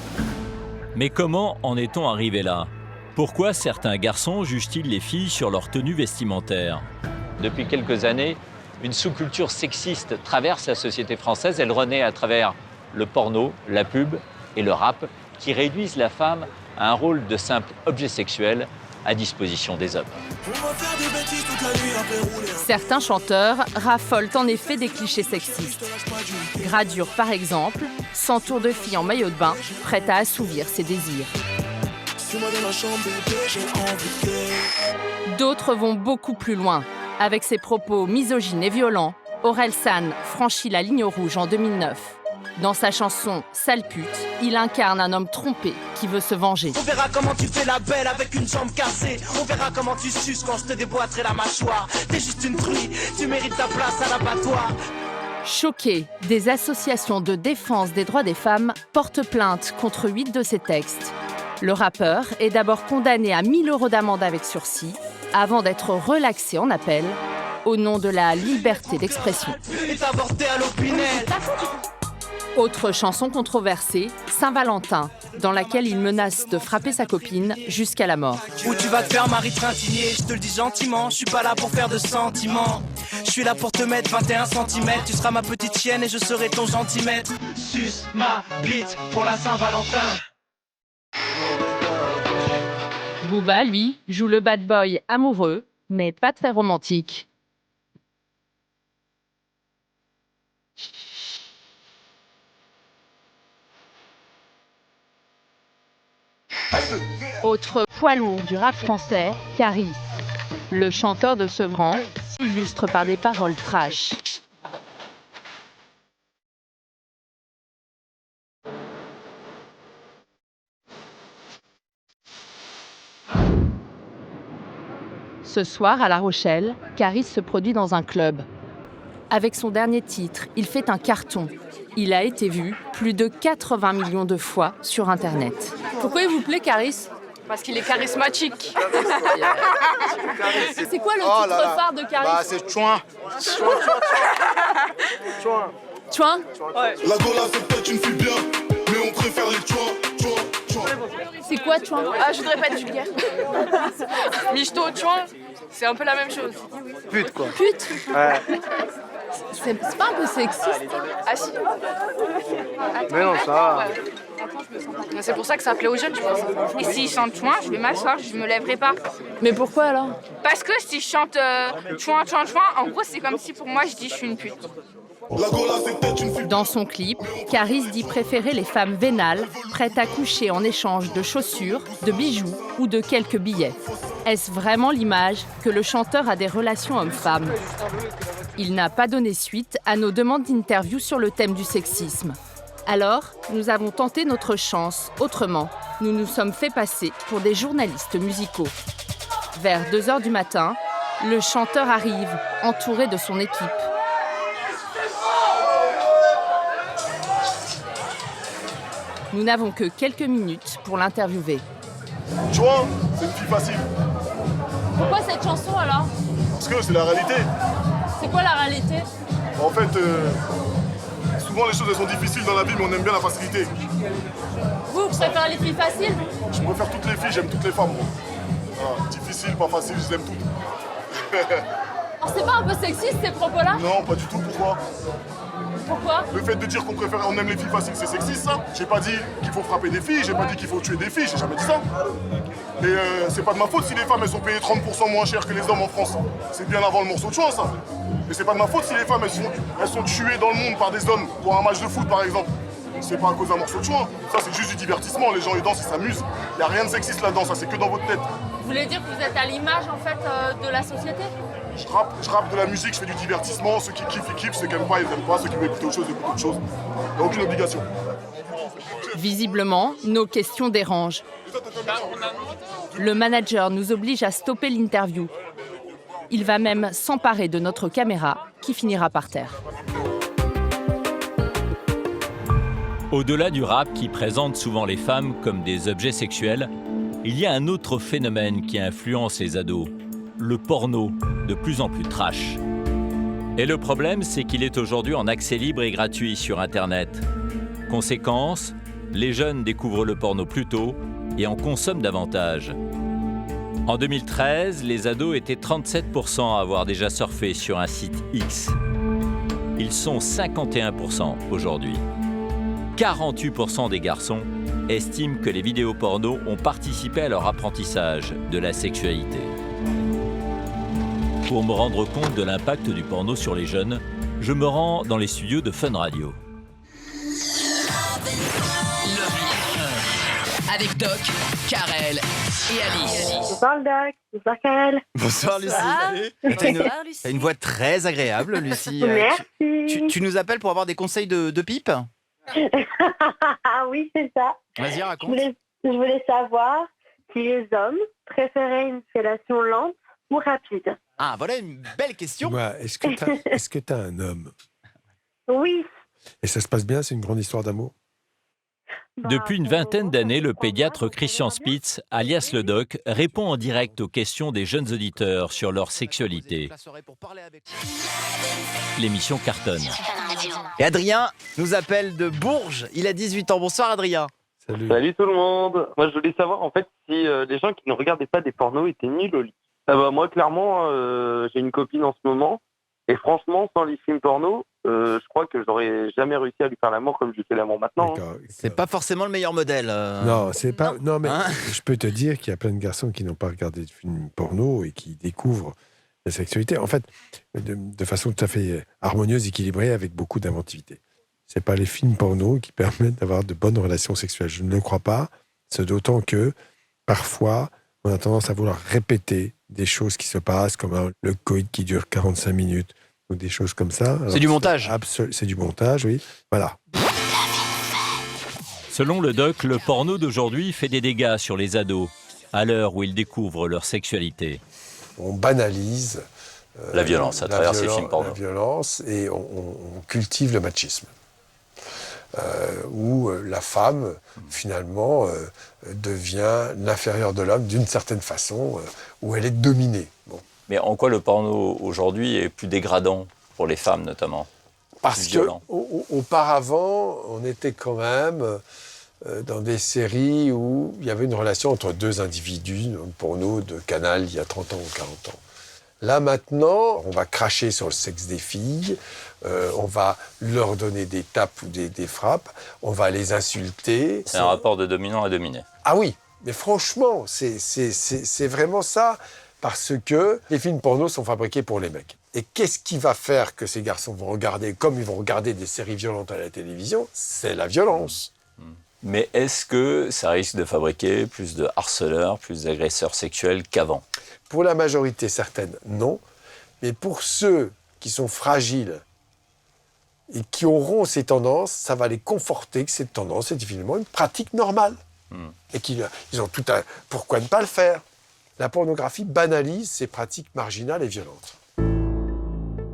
Mais comment en est-on arrivé là? Pourquoi certains garçons jugent-ils les filles sur leur tenue vestimentaire? Depuis quelques années, une sous-culture sexiste traverse la société française. Elle renaît à travers le porno, la pub et le rap, qui réduisent la femme à un rôle de simple objet sexuel à disposition des hommes. Certains chanteurs raffolent en effet des clichés sexistes. Gradure, par exemple, s'entoure de filles en maillot de bain, prêtes à assouvir ses désirs. D'autres vont beaucoup plus loin. Avec ses propos misogynes et violents, Orelsan franchit la ligne rouge en 2009. Dans sa chanson « Sale pute », il incarne un homme trompé qui veut se venger. On verra comment tu fais la belle avec une jambe cassée. On verra comment tu suces quand je te déboîterai la mâchoire. T'es juste une truie, tu mérites ta place à l'abattoir. Choqués, des associations de défense des droits des femmes portent plainte contre 8 de ses textes. Le rappeur est d'abord condamné à 1 000 € d'amende avec sursis, avant d'être relaxé en appel, au nom de la liberté d'expression. Autre chanson controversée, Saint-Valentin, dans laquelle il menace de frapper sa copine jusqu'à la mort. Où tu vas te faire Marie Trintignant, je te le dis gentiment, je suis pas là pour faire de sentiments. Je suis là pour te mettre 21 cm, tu seras ma petite chienne et je serai ton gentilmaître. Suce ma bite pour la Saint-Valentin. Booba, lui, joue le bad boy amoureux, mais pas très romantique. Autre poids lourd du rap français, Caris. Le chanteur de Sevran s'illustre par des paroles trash. Ce soir, à La Rochelle, Caris se produit dans un club. Avec son dernier titre, il fait un carton. Il a été vu plus de 80 millions de fois sur Internet. Pourquoi il vous plaît, Caris? Parce qu'il est charismatique. C'est quoi le titre phare de Caris? Bah, c'est Chouin. Chouin. Ouais. La Gola, c'est peut-être une fille bien, mais on préfère les Chouin. C'est quoi, Chouin? Ah, je voudrais pas être vulgaire. Michto, Chouin, c'est un peu la même chose. Pute, quoi. Pute? Ouais. C'est pas un peu sexiste? Ah si. Mais non, ça va. C'est pour ça que ça plaît aux jeunes, je pense. Et s'ils chantent chouin, je vais m'asseoir, je me lèverai pas. Mais pourquoi alors? Parce que si je chante chouin, en gros, c'est comme si pour moi je dis je suis une pute. Dans son clip, Caris dit préférer les femmes vénales, prêtes à coucher en échange de chaussures, de bijoux ou de quelques billets. Est-ce vraiment l'image que le chanteur a des relations hommes-femmes? Il n'a pas donné suite à nos demandes d'interview sur le thème du sexisme. Alors, nous avons tenté notre chance autrement. Nous nous sommes fait passer pour des journalistes musicaux. Vers 2h du matin, le chanteur arrive, entouré de son équipe. Nous n'avons que quelques minutes pour l'interviewer. Chouin, c'est une fille facile. Pourquoi cette chanson alors? Parce que c'est la réalité. C'est quoi la réalité? En fait, souvent les choses elles sont difficiles dans la vie, mais on aime bien la facilité. Vous préférez les filles faciles? Je préfère toutes les filles, j'aime toutes les femmes. Voilà, difficile, pas facile, je les aime toutes. Alors c'est pas un peu sexiste ces propos-là? Non, pas du tout, pourquoi? Pourquoi? Le fait de dire qu'on aime les filles faciles, c'est sexiste ça? J'ai pas dit qu'il faut frapper des filles, j'ai pas dit qu'il faut tuer des filles, j'ai jamais dit ça. Et c'est pas de ma faute si les femmes elles sont payées 30% moins cher que les hommes en France. C'est bien avant le morceau de chouin ça. Et c'est pas de ma faute si les femmes elles sont tuées dans le monde par des hommes pour un match de foot par exemple. C'est pas à cause d'un morceau de chouin. Ça c'est juste du divertissement, les gens ils dansent, ils s'amusent. Y a rien de sexiste là-dedans, ça c'est que dans votre tête. Vous voulez dire que vous êtes à l'image en fait de la société? Je rappe de la musique, je fais du divertissement, ceux qui kiffent, ils kiffent, ceux qui aiment pas, ils aiment pas, ceux qui veulent écouter autre chose, écoutent autre chose. Il n'y a aucune obligation. Visiblement, nos questions dérangent. Le manager nous oblige à stopper l'interview. Il va même s'emparer de notre caméra, qui finira par terre. Au-delà du rap qui présente souvent les femmes comme des objets sexuels, il y a un autre phénomène qui influence les ados, le porno, de plus en plus trash. Et le problème, c'est qu'il est aujourd'hui en accès libre et gratuit sur Internet. Conséquence, les jeunes découvrent le porno plus tôt et en consomment davantage. En 2013, les ados étaient 37% à avoir déjà surfé sur un site X. Ils sont 51% aujourd'hui. 48% des garçons estiment que les vidéos porno ont participé à leur apprentissage de la sexualité. Pour me rendre compte de l'impact du porno sur les jeunes, je me rends dans les studios de Fun Radio. Avec Doc, Karel et Alice. Bonsoir Doc, bonsoir Karel. Bonsoir Lucie. T'as une voix très agréable, Lucie. Merci. Tu nous appelles pour avoir des conseils de pipe? Ah oui, c'est ça. Vas-y, raconte. Je voulais savoir si les hommes préféraient une fellation lente ou rapide. Ah, voilà une belle question. Ouais, est-ce que t'as un homme? Oui. Et ça se passe bien? C'est une grande histoire d'amour? Depuis une vingtaine d'années, le pédiatre Christian Spitz, alias le Doc, répond en direct aux questions des jeunes auditeurs sur leur sexualité. L'émission cartonne. Et Adrien nous appelle de Bourges. Il a 18 ans. Bonsoir Adrien. Salut tout le monde. Moi je voulais savoir en fait si les gens qui ne regardaient pas des pornos étaient nuls au lit. Moi clairement j'ai une copine en ce moment Et franchement, sans les films porno, je crois que j'aurais jamais réussi à lui faire l'amour comme je fais l'amour maintenant. C'est pas forcément le meilleur modèle. Non, c'est pas. Non, mais je peux te dire qu'il y a plein de garçons qui n'ont pas regardé de films porno et qui découvrent la sexualité, en fait, de façon tout à fait harmonieuse, équilibrée, avec beaucoup d'inventivité. C'est pas les films porno qui permettent d'avoir de bonnes relations sexuelles. Je ne le crois pas. C'est d'autant que parfois, on a tendance à vouloir répéter des choses qui se passent, comme le coït qui dure 45 minutes ou des choses comme ça. C'est du montage. C'est du montage, oui. Voilà. Selon le doc, le porno d'aujourd'hui fait des dégâts sur les ados, à l'heure où ils découvrent leur sexualité. On banalise la violence à travers ces films porno. La violence, et on cultive le machisme. Où la femme, finalement, devient l'inférieure de l'homme d'une certaine façon, où elle est dominée. Bon. Mais en quoi le porno aujourd'hui est plus dégradant pour les femmes, notamment? Parce qu'auparavant, on était quand même dans des séries où il y avait une relation entre deux individus, pour nous, de Canal, il y a 30 ans ou 40 ans. Là, maintenant, on va cracher sur le sexe des filles, on va leur donner des tapes ou des frappes, on va les insulter. C'est un rapport de dominant à dominé. Ah oui, mais franchement, c'est vraiment ça, parce que les films porno sont fabriqués pour les mecs. Et qu'est-ce qui va faire que ces garçons vont regarder, comme ils vont regarder des séries violentes à la télévision? C'est la violence. Mais est-ce que ça risque de fabriquer plus de harceleurs, plus d'agresseurs sexuels qu'avant? Pour la majorité certaine, non. Mais pour ceux qui sont fragiles et qui auront ces tendances, ça va les conforter que cette tendance est finalement une pratique normale. Et qu'ils ont tout à... Pourquoi ne pas le faire? La pornographie banalise ces pratiques marginales et violentes.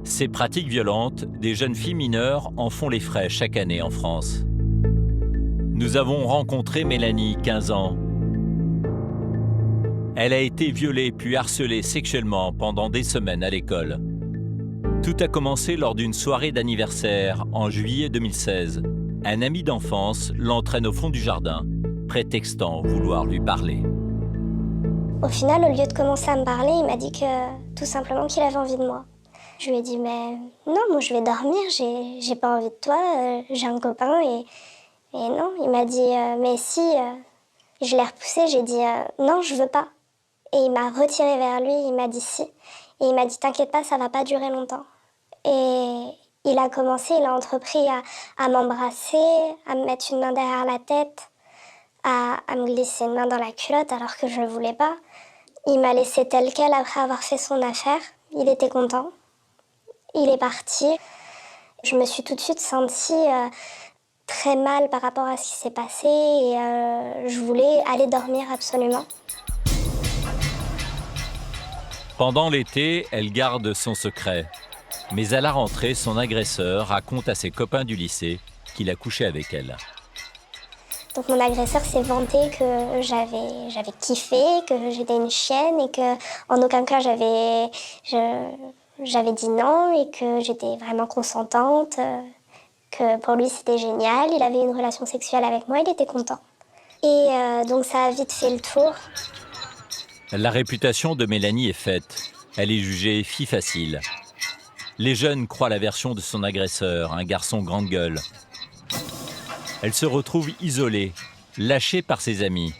Ces pratiques violentes, des jeunes filles mineures en font les frais chaque année en France. Nous avons rencontré Mélanie, 15 ans. Elle a été violée puis harcelée sexuellement pendant des semaines à l'école. Tout a commencé lors d'une soirée d'anniversaire en juillet 2016. Un ami d'enfance l'entraîne au fond du jardin, prétextant vouloir lui parler. Au final, au lieu de commencer à me parler, il m'a dit que tout simplement qu'il avait envie de moi. Je lui ai dit, mais non, moi je vais dormir, j'ai pas envie de toi, j'ai un copain et non. Il m'a dit, mais si, je l'ai repoussé, j'ai dit, non, je veux pas. Et il m'a retiré vers lui, il m'a dit si. Et il m'a dit, t'inquiète pas, ça va pas durer longtemps. Et il a entrepris à m'embrasser, à me mettre une main derrière la tête, à me glisser une main dans la culotte alors que je le voulais pas. Il m'a laissé tel quel après avoir fait son affaire. Il était content. Il est parti. Je me suis tout de suite sentie très mal par rapport à ce qui s'est passé et je voulais aller dormir absolument. Pendant l'été, elle garde son secret. Mais à la rentrée, son agresseur raconte à ses copains du lycée qu'il a couché avec elle. Donc mon agresseur s'est vanté que j'avais kiffé, que j'étais une chienne et que en aucun cas j'avais dit non et que j'étais vraiment consentante, que pour lui c'était génial, il avait une relation sexuelle avec moi, il était content. Et donc ça a vite fait le tour. La réputation de Mélanie est faite. Elle est jugée fille facile. Les jeunes croient la version de son agresseur, un garçon grande gueule. Elle se retrouve isolée, lâchée par ses amis.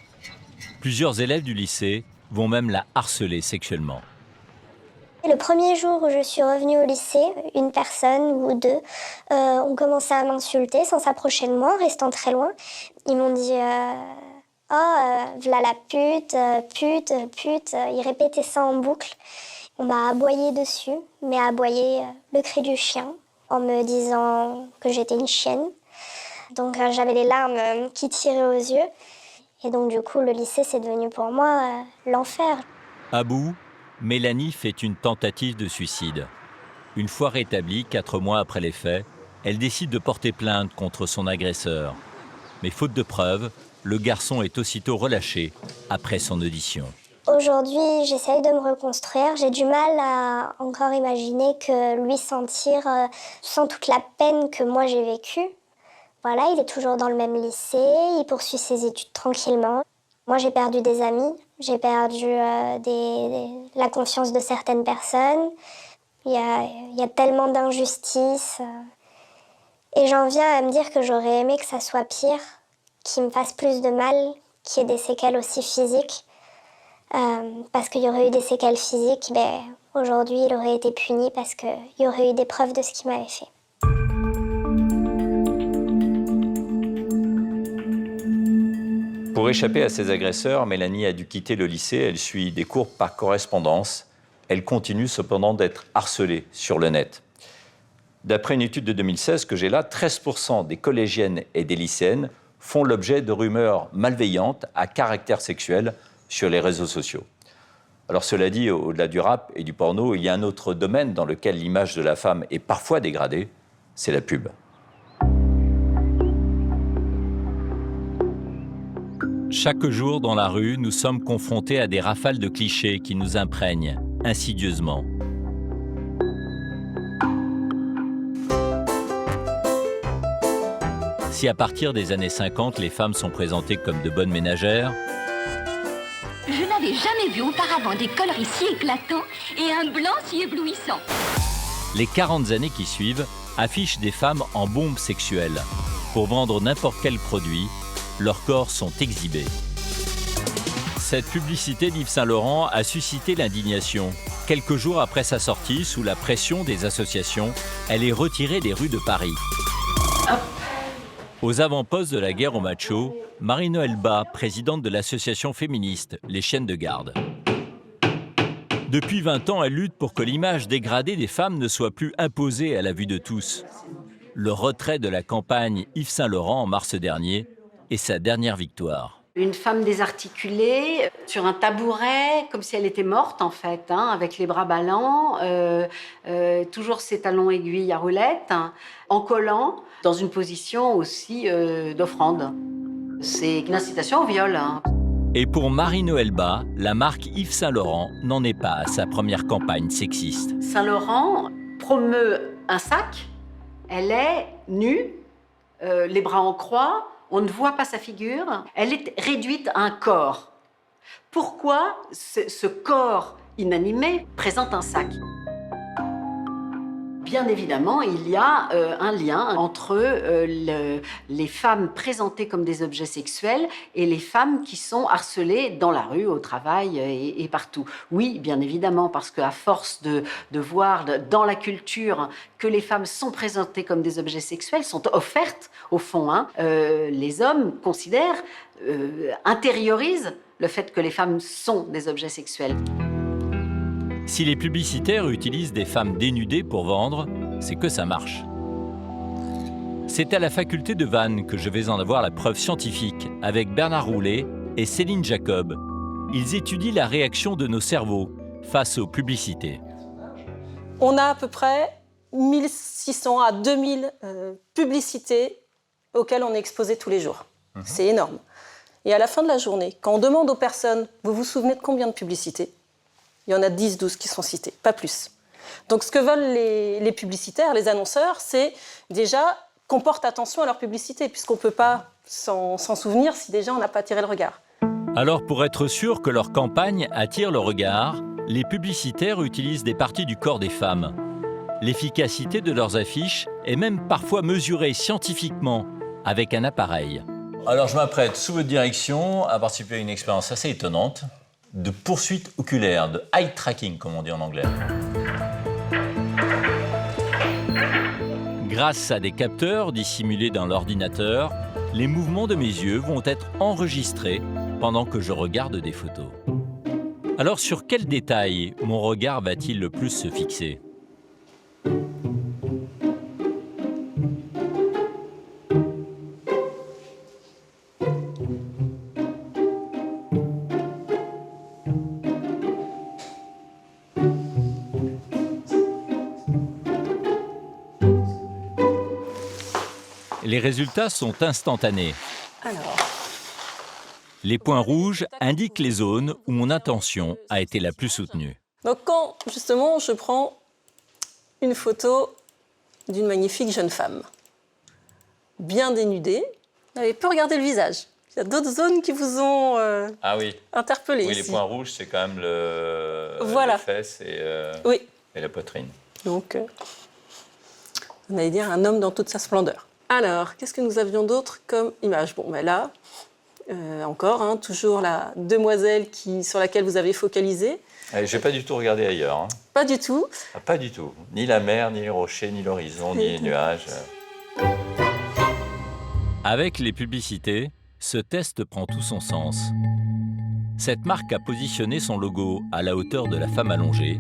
Plusieurs élèves du lycée vont même la harceler sexuellement. Le premier jour où je suis revenue au lycée, une personne ou deux ont commencé à m'insulter sans s'approcher de moi, restant très loin. Ils m'ont dit v'là la pute, pute, pute. Ils répétaient ça en boucle. On m'a aboyé dessus, mais aboyé le cri du chien, en me disant que j'étais une chienne. Donc j'avais les larmes qui tiraient aux yeux. Et donc du coup, le lycée, c'est devenu pour moi l'enfer. À bout, Mélanie fait une tentative de suicide. Une fois rétablie, 4 mois après les faits, elle décide de porter plainte contre son agresseur. Mais faute de preuves, le garçon est aussitôt relâché après son audition. Aujourd'hui, j'essaye de me reconstruire. J'ai du mal à encore imaginer que lui sentir sans toute la peine que moi j'ai vécue. Voilà, il est toujours dans le même lycée, il poursuit ses études tranquillement. Moi, j'ai perdu des amis, j'ai perdu la confiance de certaines personnes. Il y a tellement d'injustices. Et j'en viens à me dire que j'aurais aimé que ça soit pire, qu'il me fasse plus de mal, qu'il y ait des séquelles aussi physiques. Parce qu'il y aurait eu des séquelles physiques, aujourd'hui il aurait été puni parce qu'il y aurait eu des preuves de ce qu'il m'avait fait. Pour échapper à ses agresseurs, Mélanie a dû quitter le lycée. Elle suit des cours par correspondance. Elle continue cependant d'être harcelée sur le net. D'après une étude de 2016 que j'ai là, 13% des collégiennes et des lycéennes font l'objet de rumeurs malveillantes à caractère sexuel sur les réseaux sociaux. Alors cela dit, au-delà du rap et du porno, il y a un autre domaine dans lequel l'image de la femme est parfois dégradée, c'est la pub. Chaque jour dans la rue, nous sommes confrontés à des rafales de clichés qui nous imprègnent insidieusement. Si à partir des années 50, les femmes sont présentées comme de bonnes ménagères, je n'avais jamais vu auparavant des coloris si éclatants et un blanc si éblouissant. les 40 années qui suivent affichent des femmes en bombes sexuelles. Pour vendre n'importe quel produit, leurs corps sont exhibés. Cette publicité d'Yves Saint-Laurent a suscité l'indignation. Quelques jours après sa sortie, sous la pression des associations, elle est retirée des rues de Paris. Aux avant-postes de la guerre aux machos, Marie-Noëlle Bas, présidente de l'association féministe Les Chiennes de Garde. Depuis 20 ans, elle lutte pour que l'image dégradée des femmes ne soit plus imposée à la vue de tous. Le retrait de la campagne Yves Saint-Laurent en mars dernier est sa dernière victoire. Une femme désarticulée, sur un tabouret, comme si elle était morte en fait, avec les bras ballants, toujours ses talons aiguilles à roulettes, en collant, dans une position aussi d'offrande. C'est une incitation au viol. Et pour Marie-Noëlle Bas, la marque Yves Saint-Laurent n'en est pas à sa première campagne sexiste. Saint-Laurent promeut un sac, elle est nue, les bras en croix, on ne voit pas sa figure, elle est réduite à un corps. Pourquoi ce corps inanimé présente un sac ? Bien évidemment, il y a un lien entre les femmes présentées comme des objets sexuels et les femmes qui sont harcelées dans la rue, au travail et partout. Oui, bien évidemment, parce qu'à force de voir dans la culture que les femmes sont présentées comme des objets sexuels, sont offertes au fond, les hommes considèrent, intériorisent le fait que les femmes sont des objets sexuels. Si les publicitaires utilisent des femmes dénudées pour vendre, c'est que ça marche. C'est à la faculté de Vannes que je vais en avoir la preuve scientifique avec Bernard Roulet et Céline Jacob. Ils étudient la réaction de nos cerveaux face aux publicités. On a à peu près 1600 à 2000 publicités auxquelles on est exposé tous les jours. C'est énorme. Et à la fin de la journée, quand on demande aux personnes « Vous vous souvenez de combien de publicités ?» Il y en a 10-12 qui sont cités, pas plus. Donc ce que veulent les publicitaires, les annonceurs, c'est déjà qu'on porte attention à leur publicité, puisqu'on ne peut pas s'en souvenir si déjà on n'a pas attiré le regard. Alors pour être sûr que leur campagne attire le regard, les publicitaires utilisent des parties du corps des femmes. L'efficacité de leurs affiches est même parfois mesurée scientifiquement avec un appareil. Alors je m'apprête, sous votre direction, à participer à une expérience assez étonnante de poursuite oculaire, de eye tracking, comme on dit en anglais. Grâce à des capteurs dissimulés dans l'ordinateur, les mouvements de mes yeux vont être enregistrés pendant que je regarde des photos. Alors sur quel détail mon regard va-t-il le plus se fixer ? Les résultats sont instantanés. Alors. Les points rouges indiquent les zones où mon attention a été la plus soutenue. Donc quand, justement, je prends une photo d'une magnifique jeune femme, bien dénudée, vous n'avez pas regardé le visage. Il y a d'autres zones qui vous ont interpellé. Oui, ici. les points rouges, c'est quand même voilà. les fesses et la poitrine. Donc, on allait dire un homme dans toute sa splendeur. Alors, qu'est-ce que nous avions d'autre comme image? Bon, ben là, encore, hein, toujours la demoiselle sur laquelle vous avez focalisé. J'ai pas du tout regardé ailleurs. Hein. Pas du tout. Ah, pas du tout. Ni la mer, ni les rochers, ni l'horizon, ni les nuages. Avec les publicités, ce test prend tout son sens. Cette marque a positionné son logo à la hauteur de la femme allongée.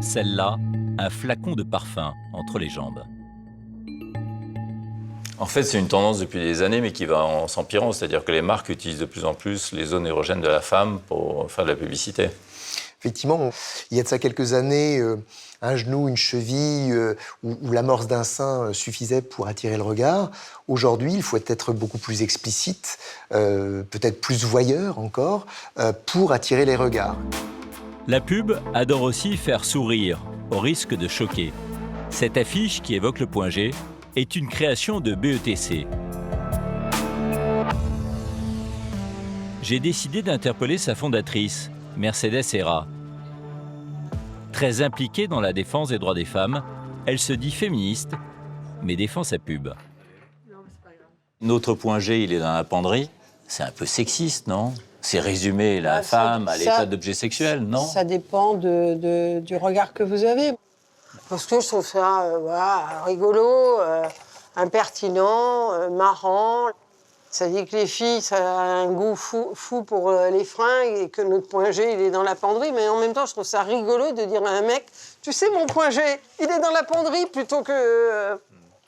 Celle-là, un flacon de parfum entre les jambes. En fait, c'est une tendance depuis des années, mais qui va en s'empirant. C'est-à-dire que les marques utilisent de plus en plus les zones érogènes de la femme pour faire de la publicité. Effectivement, il y a de ça quelques années, un genou, une cheville ou l'amorce d'un sein suffisait pour attirer le regard. Aujourd'hui, il faut être beaucoup plus explicite, peut-être plus voyeur encore, pour attirer les regards. La pub adore aussi faire sourire, au risque de choquer. Cette affiche qui évoque le point G est une création de BETC. J'ai décidé d'interpeller sa fondatrice, Mercedes Herra. Très impliquée dans la défense des droits des femmes, elle se dit féministe, mais défend sa pub. Notre point G, il est dans la penderie. C'est un peu sexiste, non? C'est résumer la femme à l'état d'objet sexuel, non? Ça dépend du regard que vous avez. Parce que je trouve ça voilà, rigolo, impertinent, marrant. Ça dit que les filles, ça a un goût fou pour les fringues et que notre point G, il est dans la penderie. Mais en même temps, je trouve ça rigolo de dire à un mec, tu sais, mon point G, il est dans la penderie plutôt que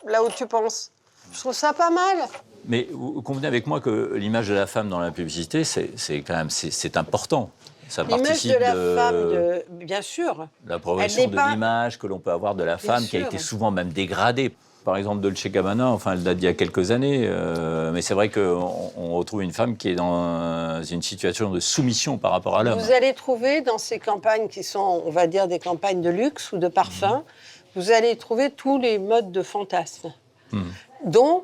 là où tu penses. Je trouve ça pas mal. Mais vous convenez avec moi que l'image de la femme dans la publicité, c'est quand même c'est important. Ça participe l'image de la femme, bien sûr. La progression de l'image que l'on peut avoir de la femme, qui a été souvent même dégradée. Par exemple, Dolce Gabbana, enfin, elle date d'il y a quelques années, mais c'est vrai qu'on retrouve une femme qui est dans une situation de soumission par rapport à l'homme. Vous allez trouver dans ces campagnes qui sont, on va dire, des campagnes de luxe ou de parfum, vous allez trouver tous les modes de fantasme, dont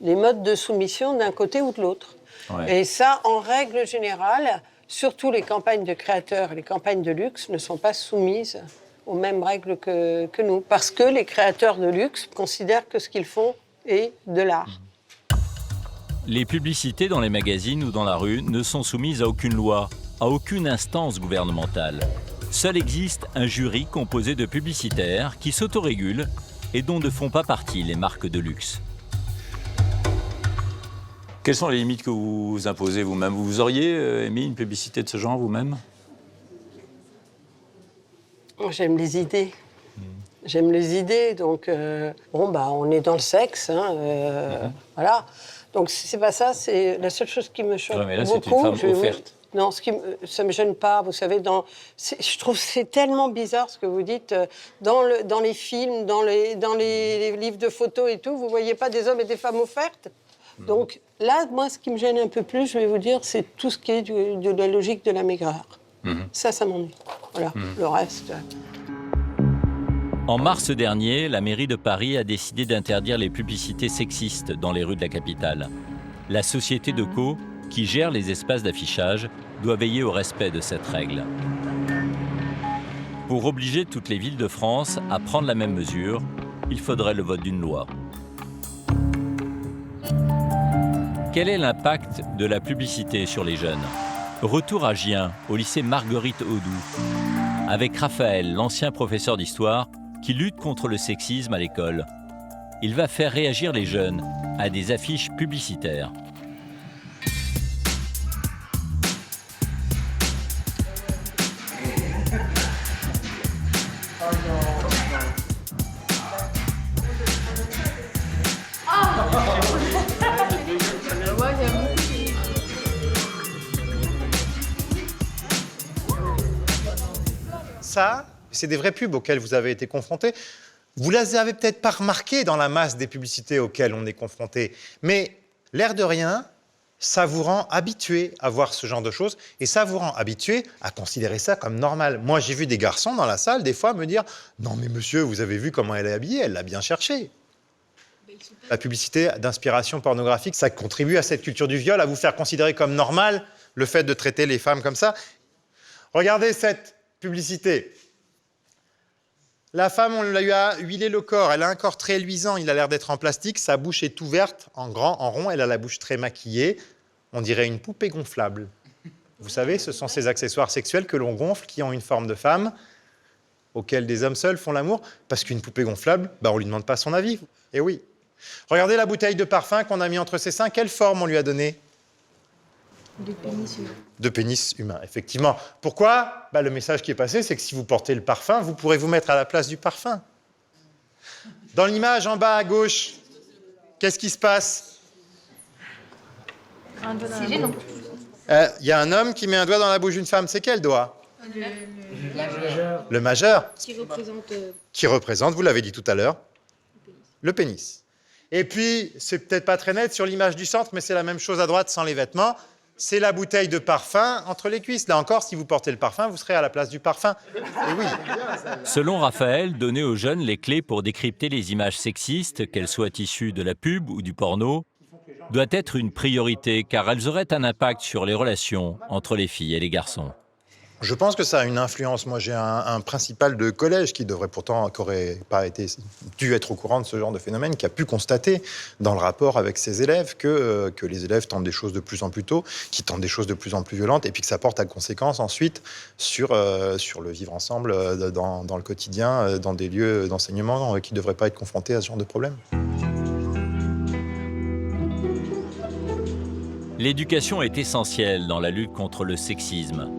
les modes de soumission d'un côté ou de l'autre. Ouais. Et ça, en règle générale, surtout les campagnes de créateurs et les campagnes de luxe ne sont pas soumises aux mêmes règles que nous. Parce que les créateurs de luxe considèrent que ce qu'ils font est de l'art. Les publicités dans les magazines ou dans la rue ne sont soumises à aucune loi, à aucune instance gouvernementale. Seul existe un jury composé de publicitaires qui s'autorégulent et dont ne font pas partie les marques de luxe. Quelles sont les limites que vous imposez vous-même? Vous auriez émis une publicité de ce genre vous-même? J'aime les idées. J'aime les idées, donc on est dans le sexe, voilà. Donc c'est pas ça, c'est la seule chose qui me choque beaucoup. Mais là, c'est une femme offerte. Non, ça me gêne pas, vous savez. Je trouve que c'est tellement bizarre ce que vous dites. Dans les films, dans les livres de photos et tout, vous voyez pas des hommes et des femmes offertes. Donc là, moi, ce qui me gêne un peu plus, je vais vous dire, c'est tout ce qui est de la logique de la maigreur. Ça m'ennuie. Voilà, le reste... En mars dernier, la mairie de Paris a décidé d'interdire les publicités sexistes dans les rues de la capitale. La société de co, qui gère les espaces d'affichage, doit veiller au respect de cette règle. Pour obliger toutes les villes de France à prendre la même mesure, il faudrait le vote d'une loi. Quel est l'impact de la publicité sur les jeunes? Retour à Gien, au lycée Marguerite Audoux, avec Raphaël, l'ancien professeur d'histoire, qui lutte contre le sexisme à l'école. Il va faire réagir les jeunes à des affiches publicitaires. Ça, c'est des vraies pubs auxquelles vous avez été confrontés. Vous ne les avez peut-être pas remarquées dans la masse des publicités auxquelles on est confronté. Mais l'air de rien, ça vous rend habitué à voir ce genre de choses et ça vous rend habitué à considérer ça comme normal. Moi, j'ai vu des garçons dans la salle, des fois, me dire « Non mais monsieur, vous avez vu comment elle est habillée, elle l'a bien cherché ». La publicité d'inspiration pornographique, ça contribue à cette culture du viol, à vous faire considérer comme normal le fait de traiter les femmes comme ça. Regardez cette publicité. La femme, on lui a huilé le corps. Elle a un corps très luisant. Il a l'air d'être en plastique. Sa bouche est ouverte, en grand, en rond. Elle a la bouche très maquillée. On dirait une poupée gonflable. Vous savez, ce sont ces accessoires sexuels que l'on gonfle, qui ont une forme de femme, auxquels des hommes seuls font l'amour. Parce qu'une poupée gonflable, on ne lui demande pas son avis. Eh oui. Regardez la bouteille de parfum qu'on a mis entre ses seins. Quelle forme on lui a donnée ? De pénis humain. De pénis humain, effectivement. Pourquoi ? Le message qui est passé, c'est que si vous portez le parfum, vous pourrez vous mettre à la place du parfum. Dans l'image en bas à gauche, qu'est-ce qui se passe ? C'est gênant. Il y a un homme qui met un doigt dans la bouche d'une femme. C'est quel doigt ? Le majeur. Qui représente, vous l'avez dit tout à l'heure, le pénis. Et puis, c'est peut-être pas très net sur l'image du centre, mais c'est la même chose à droite sans les vêtements. C'est la bouteille de parfum entre les cuisses. Là encore, si vous portez le parfum, vous serez à la place du parfum. Et oui. Selon Raphaël, donner aux jeunes les clés pour décrypter les images sexistes, qu'elles soient issues de la pub ou du porno, doit être une priorité, car elles auraient un impact sur les relations entre les filles et les garçons. Je pense que ça a une influence. Moi, j'ai un principal de collège qui n'aurait pas dû être au courant de ce genre de phénomène, qui a pu constater dans le rapport avec ses élèves que les élèves tentent des choses de plus en plus tôt, qui tentent des choses de plus en plus violentes, et puis que ça porte à conséquence ensuite sur le vivre ensemble dans le quotidien, dans des lieux d'enseignement qui ne devraient pas être confrontés à ce genre de problème. L'éducation est essentielle dans la lutte contre le sexisme.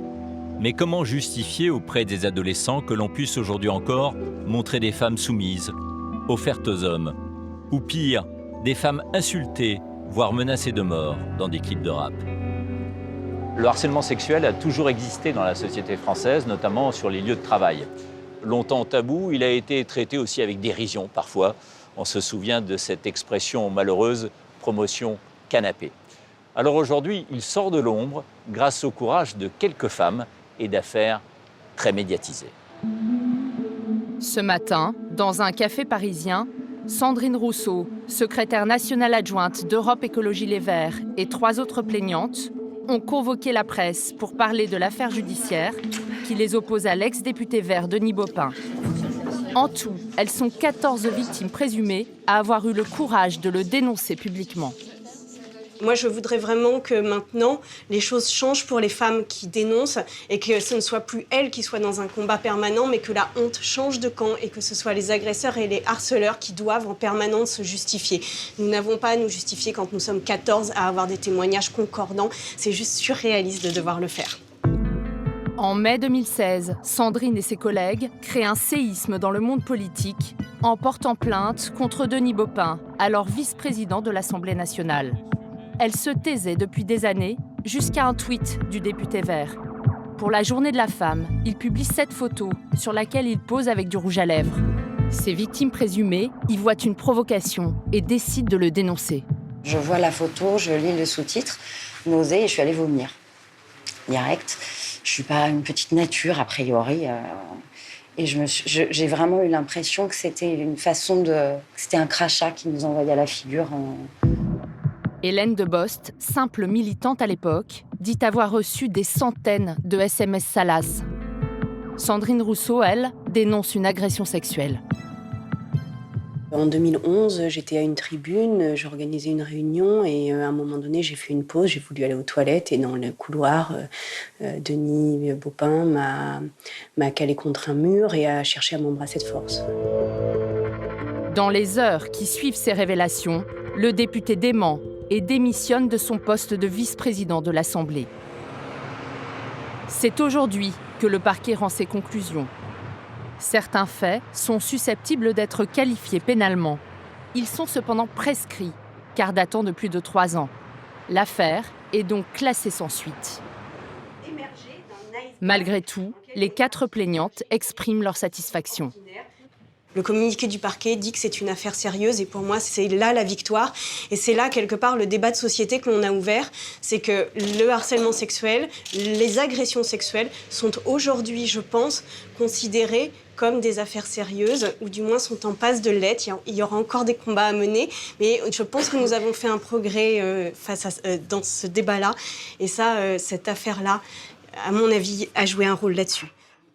Mais comment justifier auprès des adolescents que l'on puisse aujourd'hui encore montrer des femmes soumises, offertes aux hommes, ou pire, des femmes insultées, voire menacées de mort dans des clips de rap? Le harcèlement sexuel a toujours existé dans la société française, notamment sur les lieux de travail. Longtemps tabou, il a été traité aussi avec dérision parfois. On se souvient de cette expression malheureuse, promotion canapé. Alors aujourd'hui, il sort de l'ombre grâce au courage de quelques femmes et d'affaires très médiatisées. Ce matin, dans un café parisien, Sandrine Rousseau, secrétaire nationale adjointe d'Europe Écologie Les Verts et 3 autres plaignantes ont convoqué la presse pour parler de l'affaire judiciaire qui les oppose à l'ex-député vert Denis Baupin. En tout, elles sont 14 victimes présumées à avoir eu le courage de le dénoncer publiquement. Moi, je voudrais vraiment que maintenant, les choses changent pour les femmes qui dénoncent et que ce ne soit plus elles qui soient dans un combat permanent, mais que la honte change de camp et que ce soit les agresseurs et les harceleurs qui doivent en permanence se justifier. Nous n'avons pas à nous justifier quand nous sommes 14 à avoir des témoignages concordants. C'est juste surréaliste de devoir le faire. En mai 2016, Sandrine et ses collègues créent un séisme dans le monde politique en portant plainte contre Denis Baupin, alors vice-président de l'Assemblée nationale. Elle se taisait depuis des années, jusqu'à un tweet du député vert. Pour la journée de la femme, il publie cette photo sur laquelle il pose avec du rouge à lèvres. Ses victimes présumées y voient une provocation et décident de le dénoncer. Je vois la photo, je lis le sous-titre, nausée, et je suis allée vomir. Direct. Je suis pas une petite nature, a priori. Et j'ai vraiment eu l'impression que c'était une façon de... C'était un crachat qui nous envoyait à la figure. Hélène Debost, simple militante à l'époque, dit avoir reçu des centaines de SMS salaces. Sandrine Rousseau, elle, dénonce une agression sexuelle. En 2011, j'étais à une tribune, j'organisais une réunion et à un moment donné, j'ai fait une pause, j'ai voulu aller aux toilettes et dans le couloir, Denis Baupin m'a calé contre un mur et a cherché à m'embrasser de force. Dans les heures qui suivent ces révélations, le député dément et démissionne de son poste de vice-président de l'Assemblée. C'est aujourd'hui que le parquet rend ses conclusions. Certains faits sont susceptibles d'être qualifiés pénalement. Ils sont cependant prescrits, car datant de plus de 3 ans. L'affaire est donc classée sans suite. Malgré tout, les 4 plaignantes expriment leur satisfaction. Le communiqué du parquet dit que c'est une affaire sérieuse et pour moi, c'est là la victoire. Et c'est là, quelque part, le débat de société que l'on a ouvert. C'est que le harcèlement sexuel, les agressions sexuelles sont aujourd'hui, je pense, considérées comme des affaires sérieuses, ou du moins sont en passe de l'être. Il y aura encore des combats à mener, mais je pense que nous avons fait un progrès dans ce débat-là. Et ça, cette affaire-là, à mon avis, a joué un rôle là-dessus.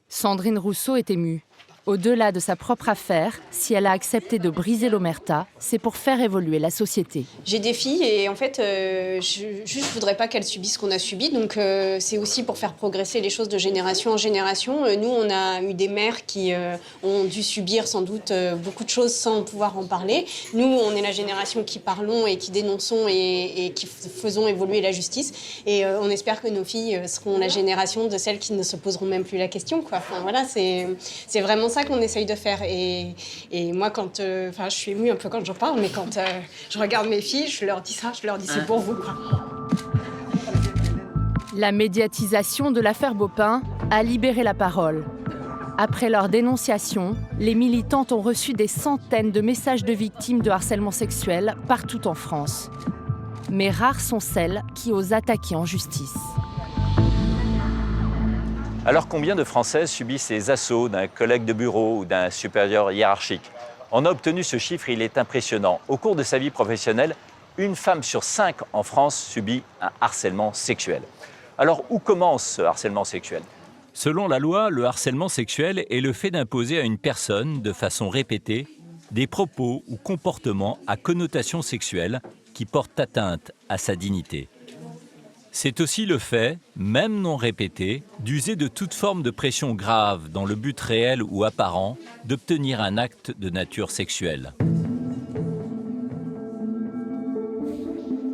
Sandrine Rousseau est émue. Au-delà de sa propre affaire, si elle a accepté de briser l'omerta, c'est pour faire évoluer la société. J'ai des filles et en fait, je voudrais pas qu'elles subissent ce qu'on a subi. Donc c'est aussi pour faire progresser les choses de génération en génération. Nous, on a eu des mères qui ont dû subir sans doute beaucoup de choses sans pouvoir en parler. Nous, on est la génération qui parlons et qui dénonçons et qui faisons évoluer la justice. Et on espère que nos filles seront la génération de celles qui ne se poseront même plus la question, quoi. Enfin, voilà, c'est vraiment ça qu'on essaye de faire. Et moi, quand, je suis émue un peu quand j'en parle, mais quand je regarde mes filles, je leur dis ça, c'est pour vous, quoi. La médiatisation de l'affaire Baupin a libéré la parole. Après leur dénonciation, les militantes ont reçu des centaines de messages de victimes de harcèlement sexuel partout en France. Mais rares sont celles qui osent attaquer en justice. Alors combien de Françaises subissent les assauts d'un collègue de bureau ou d'un supérieur hiérarchique? On a obtenu ce chiffre, il est impressionnant. Au cours de sa vie professionnelle, une femme sur 5 en France subit un harcèlement sexuel. Alors où commence ce harcèlement sexuel? Selon la loi, le harcèlement sexuel est le fait d'imposer à une personne, de façon répétée, des propos ou comportements à connotation sexuelle qui portent atteinte à sa dignité. C'est aussi le fait, même non répété, d'user de toute forme de pression grave dans le but réel ou apparent d'obtenir un acte de nature sexuelle.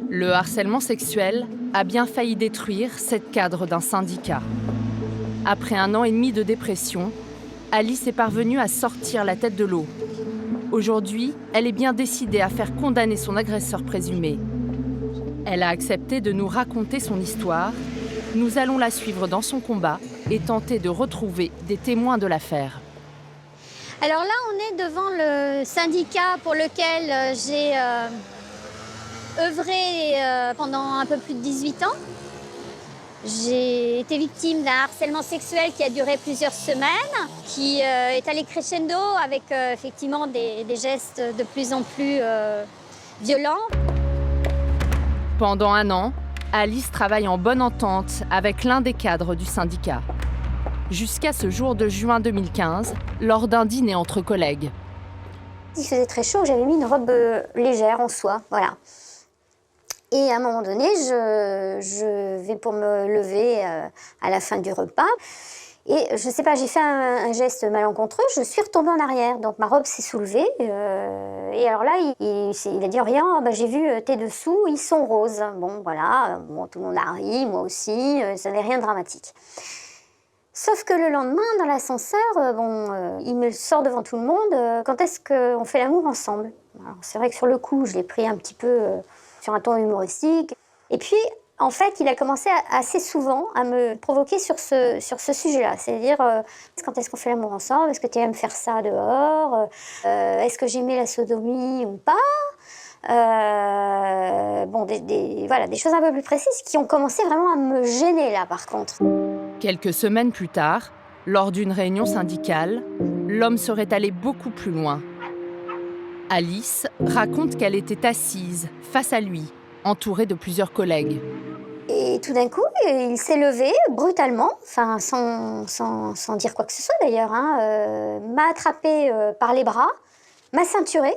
Le harcèlement sexuel a bien failli détruire cette cadre d'un syndicat. Après 1 an et demi de dépression, Alice est parvenue à sortir la tête de l'eau. Aujourd'hui, elle est bien décidée à faire condamner son agresseur présumé. Elle a accepté de nous raconter son histoire. Nous allons la suivre dans son combat et tenter de retrouver des témoins de l'affaire. Alors là, on est devant le syndicat pour lequel j'ai œuvré pendant un peu plus de 18 ans. J'ai été victime d'un harcèlement sexuel qui a duré plusieurs semaines, qui est allé crescendo avec effectivement des gestes de plus en plus violents. Pendant 1 an, Alice travaille en bonne entente avec l'un des cadres du syndicat. Jusqu'à ce jour de juin 2015, lors d'un dîner entre collègues. Il faisait très chaud, j'avais mis une robe légère en soie, voilà. Et à un moment donné, je vais pour me lever à la fin du repas. Et je sais pas, j'ai fait un geste malencontreux, je suis retombée en arrière, donc ma robe s'est soulevée. Et alors là, il a dit rien, j'ai vu tes dessous, ils sont roses. Bon, voilà, tout le monde a ri, moi aussi, ça n'est rien de dramatique. Sauf que le lendemain, dans l'ascenseur, il me sort devant tout le monde, quand est-ce qu'on fait l'amour ensemble? Alors, c'est vrai que sur le coup, je l'ai pris un petit peu sur un ton humoristique. Et puis, en fait, il a commencé assez souvent à me provoquer sur ce sujet-là. C'est-à-dire, quand est-ce qu'on fait l'amour ensemble? Est-ce que tu aimes faire ça dehors? Est-ce que j'aimais la sodomie ou pas? Des choses un peu plus précises qui ont commencé vraiment à me gêner, là, par contre. Quelques semaines plus tard, lors d'une réunion syndicale, l'homme serait allé beaucoup plus loin. Alice raconte qu'elle était assise face à lui, entourée de plusieurs collègues. Et tout d'un coup, il s'est levé brutalement, sans dire quoi que ce soit d'ailleurs, m'a attrapé par les bras, m'a ceinturé,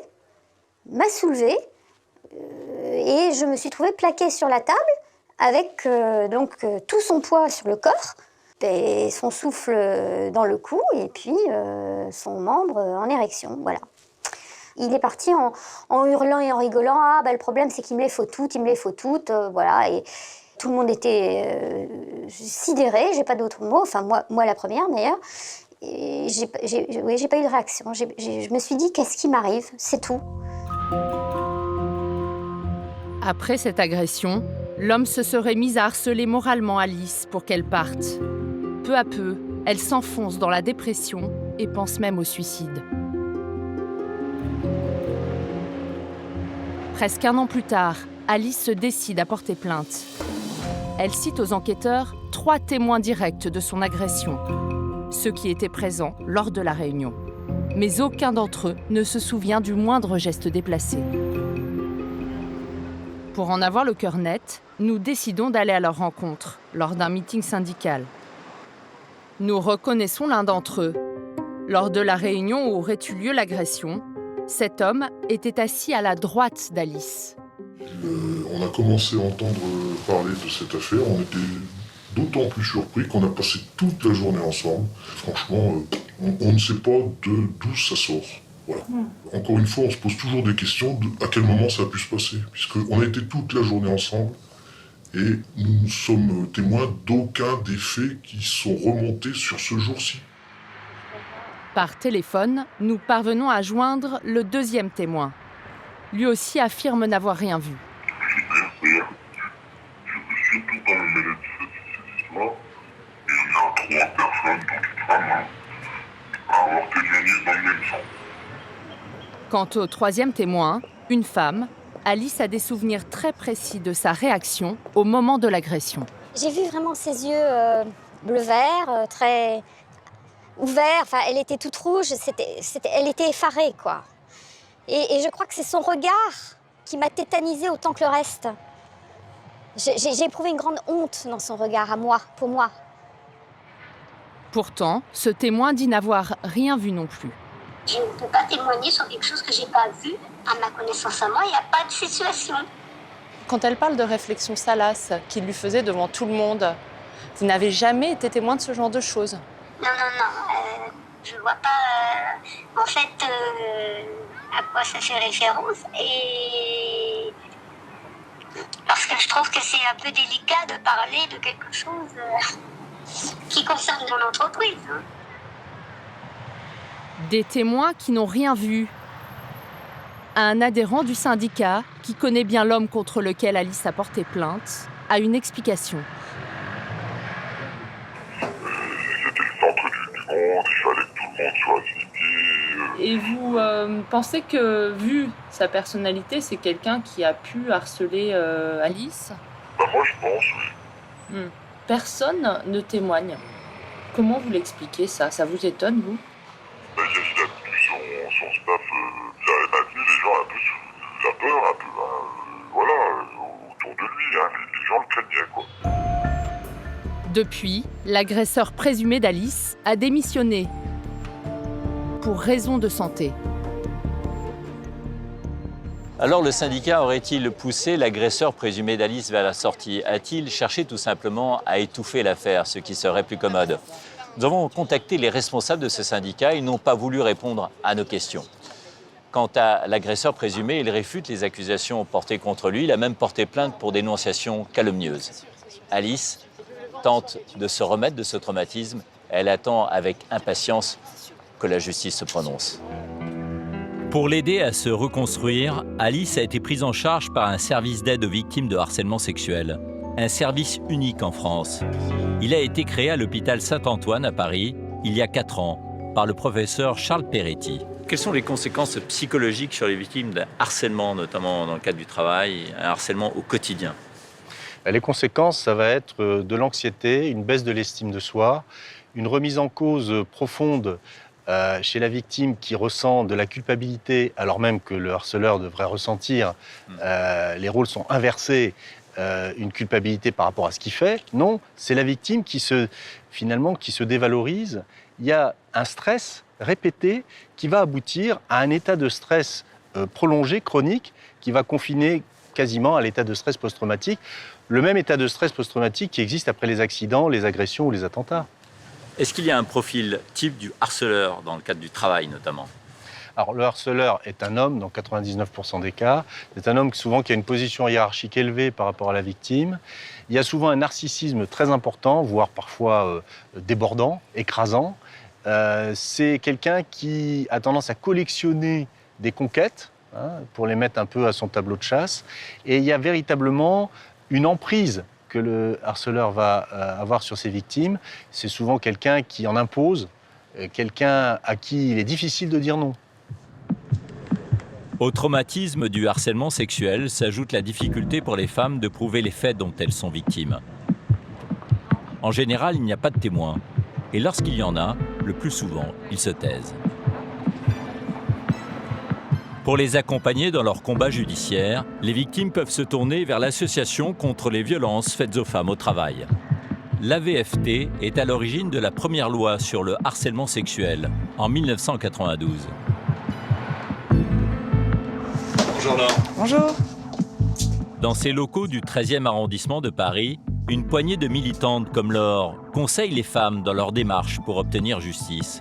m'a soulevé, et je me suis trouvée plaquée sur la table avec tout son poids sur le corps, et son souffle dans le cou, et puis son membre en érection, voilà. Il est parti en hurlant et en rigolant. Le problème, c'est qu'il me les faut toutes, voilà. Et tout le monde était sidéré, j'ai pas d'autre mot, enfin moi la première d'ailleurs. Et j'ai pas eu de réaction. Je me suis dit, qu'est-ce qui m'arrive? C'est tout. Après cette agression, l'homme se serait mis à harceler moralement Alice pour qu'elle parte. Peu à peu, elle s'enfonce dans la dépression et pense même au suicide. Presque 1 an plus tard, Alice se décide à porter plainte. Elle cite aux enquêteurs 3 témoins directs de son agression, ceux qui étaient présents lors de la réunion. Mais aucun d'entre eux ne se souvient du moindre geste déplacé. Pour en avoir le cœur net, nous décidons d'aller à leur rencontre lors d'un meeting syndical. Nous reconnaissons l'un d'entre eux. Lors de la réunion où aurait eu lieu l'agression, cet homme était assis à la droite d'Alice. On a commencé à entendre parler de cette affaire. On était d'autant plus surpris qu'on a passé toute la journée ensemble. Franchement, on ne sait pas d'où ça sort. Voilà. Encore une fois, on se pose toujours des questions de à quel moment ça a pu se passer, puisqu'on a été toute la journée ensemble et nous sommes témoins d'aucun des faits qui sont remontés sur ce jour-ci. Par téléphone, nous parvenons à joindre le deuxième témoin. Lui aussi affirme n'avoir rien vu. Je me suis surtout pas mêlé de cette histoire. Et il y a 3 personnes, dont une femme, à avoir témoigné dans le même sens. Quant au troisième témoin, une femme, Alice a des souvenirs très précis de sa réaction au moment de l'agression. J'ai vu vraiment ses yeux bleu-vert, très ouverts. Enfin, elle était toute rouge, elle était effarée, quoi. Et je crois que c'est son regard qui m'a tétanisée autant que le reste. J'ai éprouvé une grande honte dans son regard, pour moi. Pourtant, ce témoin dit n'avoir rien vu non plus. Je ne peux pas témoigner sur quelque chose que je n'ai pas vu. À ma connaissance à moi, il n'y a pas de situation. Quand elle parle de réflexion salace qu'il lui faisait devant tout le monde, vous n'avez jamais été témoin de ce genre de choses? Non. Je ne vois pas en fait à quoi ça fait référence. Et parce que je trouve que c'est un peu délicat de parler de quelque chose qui concerne mon entreprise. Des témoins qui n'ont rien vu. Un adhérent du syndicat, qui connaît bien l'homme contre lequel Alice a porté plainte, a une explication. C'était le centre du monde, il fallait que tout le monde soit assisté. Et vous pensez que, vu sa personnalité, c'est quelqu'un qui a pu harceler Alice? Moi, je pense, oui. Personne ne témoigne. Comment vous l'expliquez, ça? Ça vous étonne, vous? Il a tenu son staff bien maintenu, les gens un peu sous la peur, un peu, voilà, autour de lui, hein, les gens le craignaient, quoi. Depuis, l'agresseur présumé d'Alice a démissionné pour raison de santé. Alors le syndicat aurait-il poussé l'agresseur présumé d'Alice vers la sortie? A-t-il cherché tout simplement à étouffer l'affaire, ce qui serait plus commode? Nous avons contacté les responsables de ce syndicat, ils n'ont pas voulu répondre à nos questions. Quant à l'agresseur présumé, il réfute les accusations portées contre lui, il a même porté plainte pour dénonciation calomnieuse. Alice tente de se remettre de ce traumatisme, elle attend avec impatience que la justice se prononce. Pour l'aider à se reconstruire, Alice a été prise en charge par un service d'aide aux victimes de harcèlement sexuel. Un service unique en France. Il a été créé à l'hôpital Saint-Antoine à Paris, il y a 4 ans, par le professeur Charles Peretti. Quelles sont les conséquences psychologiques sur les victimes d'un harcèlement, notamment dans le cadre du travail, un harcèlement au quotidien? Les conséquences, ça va être de l'anxiété, une baisse de l'estime de soi, une remise en cause profonde chez la victime qui ressent de la culpabilité, alors même que le harceleur devrait ressentir. Les rôles sont inversés. Une culpabilité par rapport à ce qu'il fait. Non, c'est la victime qui se dévalorise. Il y a un stress répété qui va aboutir à un état de stress prolongé, chronique, qui va confiner quasiment à l'état de stress post-traumatique, le même état de stress post-traumatique qui existe après les accidents, les agressions ou les attentats. Est-ce qu'il y a un profil type du harceleur dans le cadre du travail notamment? Alors, le harceleur est un homme, dans 99% des cas. C'est un homme souvent qui a une position hiérarchique élevée par rapport à la victime. Il y a souvent un narcissisme très important, voire parfois débordant, écrasant. C'est quelqu'un qui a tendance à collectionner des conquêtes, pour les mettre un peu à son tableau de chasse. Et il y a véritablement une emprise que le harceleur va avoir sur ses victimes. C'est souvent quelqu'un qui en impose, quelqu'un à qui il est difficile de dire non. Au traumatisme du harcèlement sexuel s'ajoute la difficulté pour les femmes de prouver les faits dont elles sont victimes. En général, il n'y a pas de témoins. Et lorsqu'il y en a, le plus souvent, ils se taisent. Pour les accompagner dans leur combat judiciaire, les victimes peuvent se tourner vers l'association contre les violences faites aux femmes au travail. l'AVFT est à l'origine de la première loi sur le harcèlement sexuel, en 1992. Bonjour Laure. Bonjour. Dans ces locaux du 13e arrondissement de Paris, une poignée de militantes comme Laure conseillent les femmes dans leur démarche pour obtenir justice.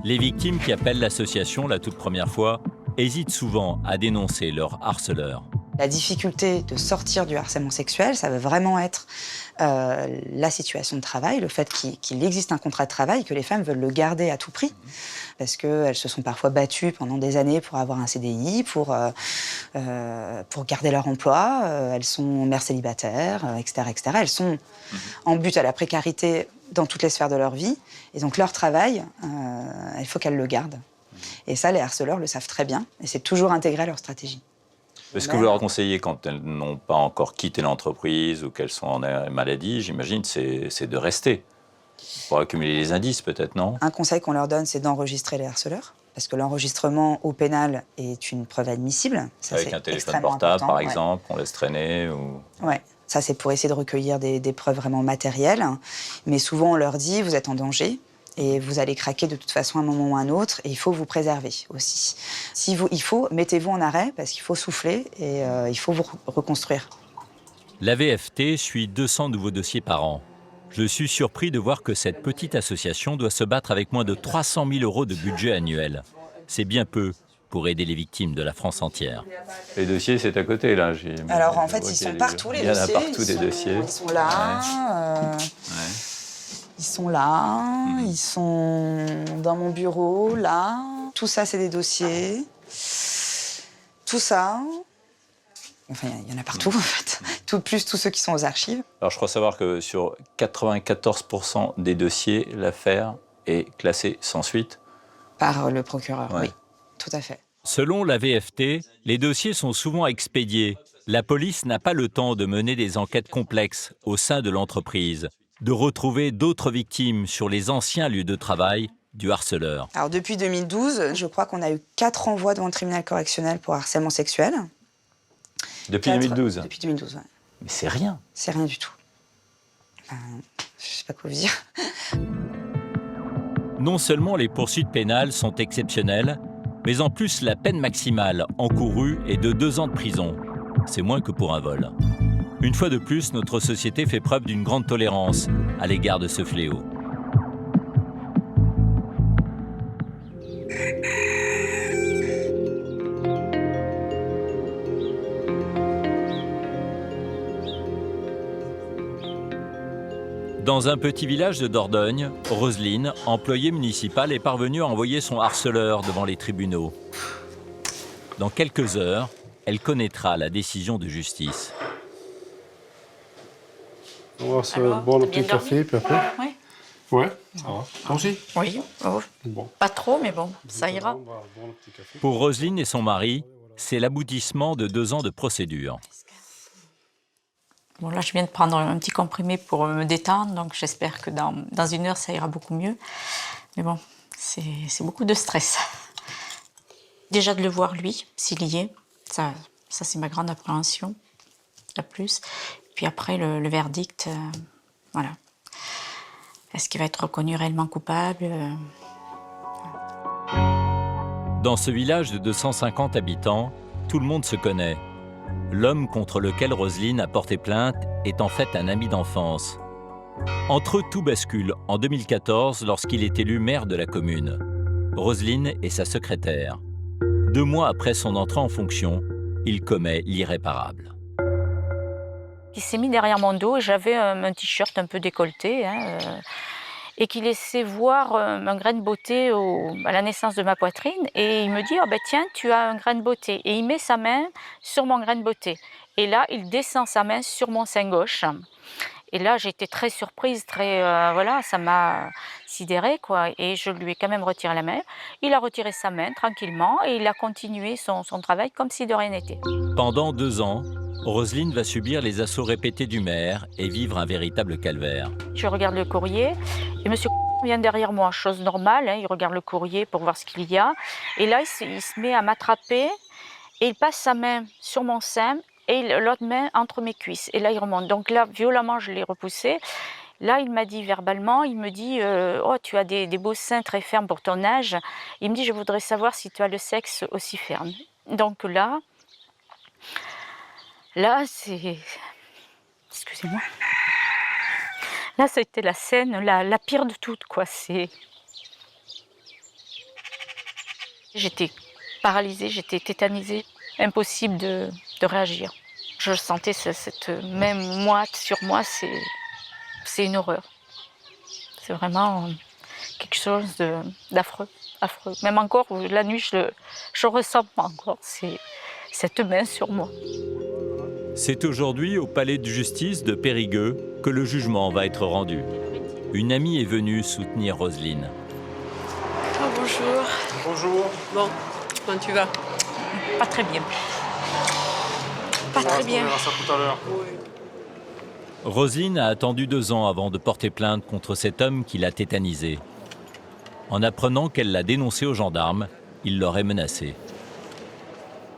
Les victimes qui appellent l'association la toute première fois hésitent souvent à dénoncer leur harceleur. La difficulté de sortir du harcèlement sexuel, ça va vraiment être la situation de travail, le fait qu'il existe un contrat de travail, que les femmes veulent le garder à tout prix, parce qu'elles se sont parfois battues pendant des années pour avoir un CDI, pour garder leur emploi, elles sont mères célibataires, etc., etc. Elles sont en but à la précarité dans toutes les sphères de leur vie, et donc leur travail, il faut qu'elles le gardent. Et ça, les harceleurs le savent très bien, et c'est toujours intégré à leur stratégie. Est-ce que vous leur conseillez, quand elles n'ont pas encore quitté l'entreprise ou qu'elles sont en maladie, j'imagine, c'est de rester pour accumuler les indices, peut-être, non? Un conseil qu'on leur donne, c'est d'enregistrer les harceleurs, parce que l'enregistrement au pénal est une preuve admissible. Ça, avec un téléphone portable, par exemple, on laisse traîner ou... Ouais. Ça, c'est pour essayer de recueillir des preuves vraiment matérielles. Mais souvent, on leur dit, vous êtes en danger. Et vous allez craquer de toute façon à un moment ou à un autre, et il faut vous préserver aussi. Mettez-vous en arrêt, parce qu'il faut souffler, et il faut vous reconstruire. L'AVFT suit 200 nouveaux dossiers par an. Je suis surpris de voir que cette petite association doit se battre avec moins de 300 000 € de budget annuel. C'est bien peu pour aider les victimes de la France entière. Les dossiers, c'est à côté, là. Alors, en fait, ils sont partout, les dossiers. Il y en a partout, des dossiers. Ils sont là. Ils sont là, ils sont dans mon bureau, là. Tout ça, c'est des dossiers. Tout ça. Enfin, il y en a partout, en fait. Plus tous ceux qui sont aux archives. Alors, je crois savoir que sur 94% des dossiers, l'affaire est classée sans suite. Par le procureur, oui. Tout à fait. Selon l'AVFT, les dossiers sont souvent expédiés. La police n'a pas le temps de mener des enquêtes complexes au sein de l'entreprise, de retrouver d'autres victimes sur les anciens lieux de travail du harceleur. Alors depuis 2012, je crois qu'on a eu 4 renvois devant le tribunal correctionnel pour harcèlement sexuel. Depuis 2012 Depuis 2012, oui. Mais c'est rien. C'est rien du tout. Je sais pas quoi vous dire. Non seulement les poursuites pénales sont exceptionnelles, mais en plus la peine maximale encourue est de 2 ans de prison. C'est moins que pour un vol. Une fois de plus, notre société fait preuve d'une grande tolérance à l'égard de ce fléau. Dans un petit village de Dordogne, Roselyne, employée municipale, est parvenue à envoyer son harceleur devant les tribunaux. Dans quelques heures, elle connaîtra la décision de justice. On va voir ce bon petit café, puis après. Oui. Ouais, ça va. Toi aussi? Oui, bon. Pas trop, mais bon, ça ira. Pour Roselyne et son mari, c'est l'aboutissement de 2 ans de procédure. Bon, là, je viens de prendre un petit comprimé pour me détendre, donc j'espère que dans 1 heure, ça ira beaucoup mieux. Mais bon, c'est beaucoup de stress. Déjà de le voir, lui, s'il y est, ça c'est ma grande appréhension, la plus. Puis après, le verdict, voilà. Est-ce qu'il va être reconnu réellement coupable? Dans ce village de 250 habitants, tout le monde se connaît. L'homme contre lequel Roselyne a porté plainte est en fait un ami d'enfance. Entre eux, tout bascule en 2014 lorsqu'il est élu maire de la commune. Roselyne est sa secrétaire. 2 mois après son entrée en fonction, il commet l'irréparable. Il s'est mis derrière mon dos et j'avais un t-shirt un peu décolleté et qui laissait voir un grain de beauté à la naissance de ma poitrine. Et il me dit, tiens, tu as un grain de beauté. Et il met sa main sur mon grain de beauté. Et là, il descend sa main sur mon sein gauche. Et là, j'étais très surprise, ça m'a sidérée, quoi. Et je lui ai quand même retiré la main. Il a retiré sa main tranquillement et il a continué son travail comme si de rien n'était. Pendant 2 ans, Roselyne va subir les assauts répétés du maire et vivre un véritable calvaire. Je regarde le courrier et monsieur vient derrière moi, chose normale, il regarde le courrier pour voir ce qu'il y a. Et là, il se met à m'attraper et il passe sa main sur mon sein et l'autre main entre mes cuisses. Et là, il remonte. Donc là, violemment, je l'ai repoussé. Là, il m'a dit verbalement, il me dit oh, tu as des beaux seins très fermes pour ton âge. Il me dit, je voudrais savoir si tu as le sexe aussi ferme. Donc là, c'est... Excusez-moi. Là, c'était la scène la pire de toutes, quoi. J'étais paralysée, j'étais tétanisée. Impossible de réagir. Je sentais cette même moite sur moi, c'est une horreur. C'est vraiment quelque chose d'affreux, affreux. Même encore, la nuit, je ressens pas encore cette main sur moi. C'est aujourd'hui au palais de justice de Périgueux que le jugement va être rendu. Une amie est venue soutenir Roselyne. Oh, bonjour. Bonjour. Bon, comment tu vas? Pas très bien. Pas très bien. On verra ça tout à l'heure. Roselyne a attendu 2 ans avant de porter plainte contre cet homme qui l'a tétanisée. En apprenant qu'elle l'a dénoncé aux gendarmes, il l'aurait menacée.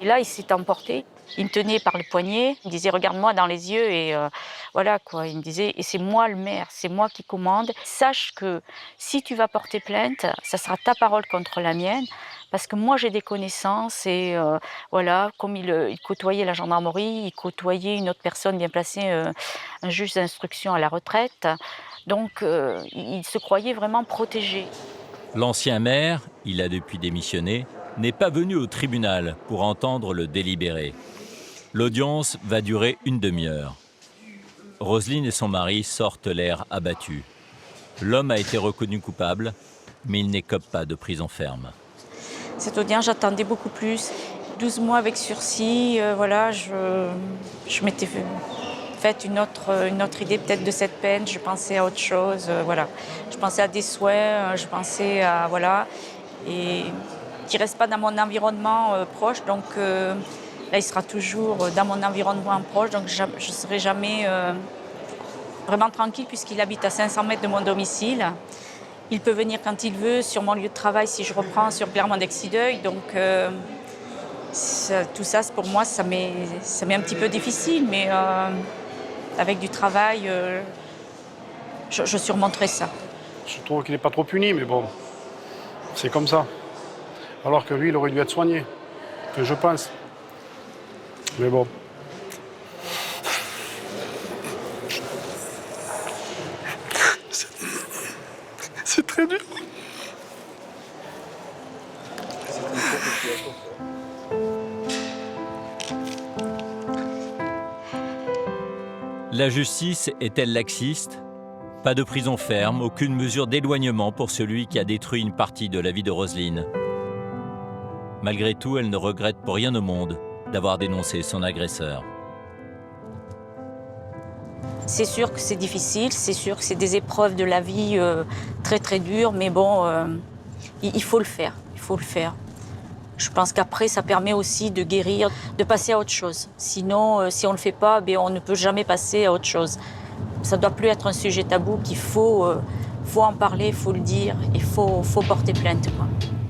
Et là, il s'est emporté. Il me tenait par le poignet. Il me disait, regarde-moi dans les yeux. Et voilà, quoi. Il me disait, et c'est moi le maire, c'est moi qui commande. Sache que si tu vas porter plainte, ça sera ta parole contre la mienne. Parce que moi, j'ai des connaissances. Et voilà, comme il côtoyait la gendarmerie, il côtoyait une autre personne bien placée, un juge d'instruction à la retraite. Donc, il se croyait vraiment protégé. L'ancien maire, il a depuis démissionné, n'est pas venu au tribunal pour entendre le délibéré. L'audience va durer une demi-heure. Roselyne et son mari sortent l'air abattus. L'homme a été reconnu coupable, mais il n'écope pas de prison ferme. Cette audience, j'attendais beaucoup plus. 12 mois avec sursis, voilà, je m'étais fait une autre idée peut-être de cette peine. Je pensais à autre chose, voilà. Je pensais à des souhaits, je pensais à, voilà, et qui ne reste pas dans mon environnement proche. Donc là, il sera toujours dans mon environnement proche, donc je ne serai jamais vraiment tranquille puisqu'il habite à 500 mètres de mon domicile. Il peut venir quand il veut sur mon lieu de travail si je reprends sur Clermont-Dexideuil. Donc tout ça, pour moi, ça m'est un petit peu difficile, mais avec du travail, je surmonterai ça. Je trouve qu'il n'est pas trop puni, mais bon, c'est comme ça. Alors que lui, il aurait dû être soigné, je pense. Mais bon. C'est très dur. La justice est-elle laxiste? Pas de prison ferme, aucune mesure d'éloignement pour celui qui a détruit une partie de la vie de Roselyne. Malgré tout, elle ne regrette pour rien au monde d'avoir dénoncé son agresseur. C'est sûr que c'est difficile, c'est sûr que c'est des épreuves de la vie très très dures, mais bon, il faut le faire, il faut le faire. Je pense qu'après, ça permet aussi de guérir, de passer à autre chose. Sinon, si on ne le fait pas, on ne peut jamais passer à autre chose. Ça ne doit plus être un sujet tabou, qu'il faut en parler, il faut le dire, il faut porter plainte, quoi.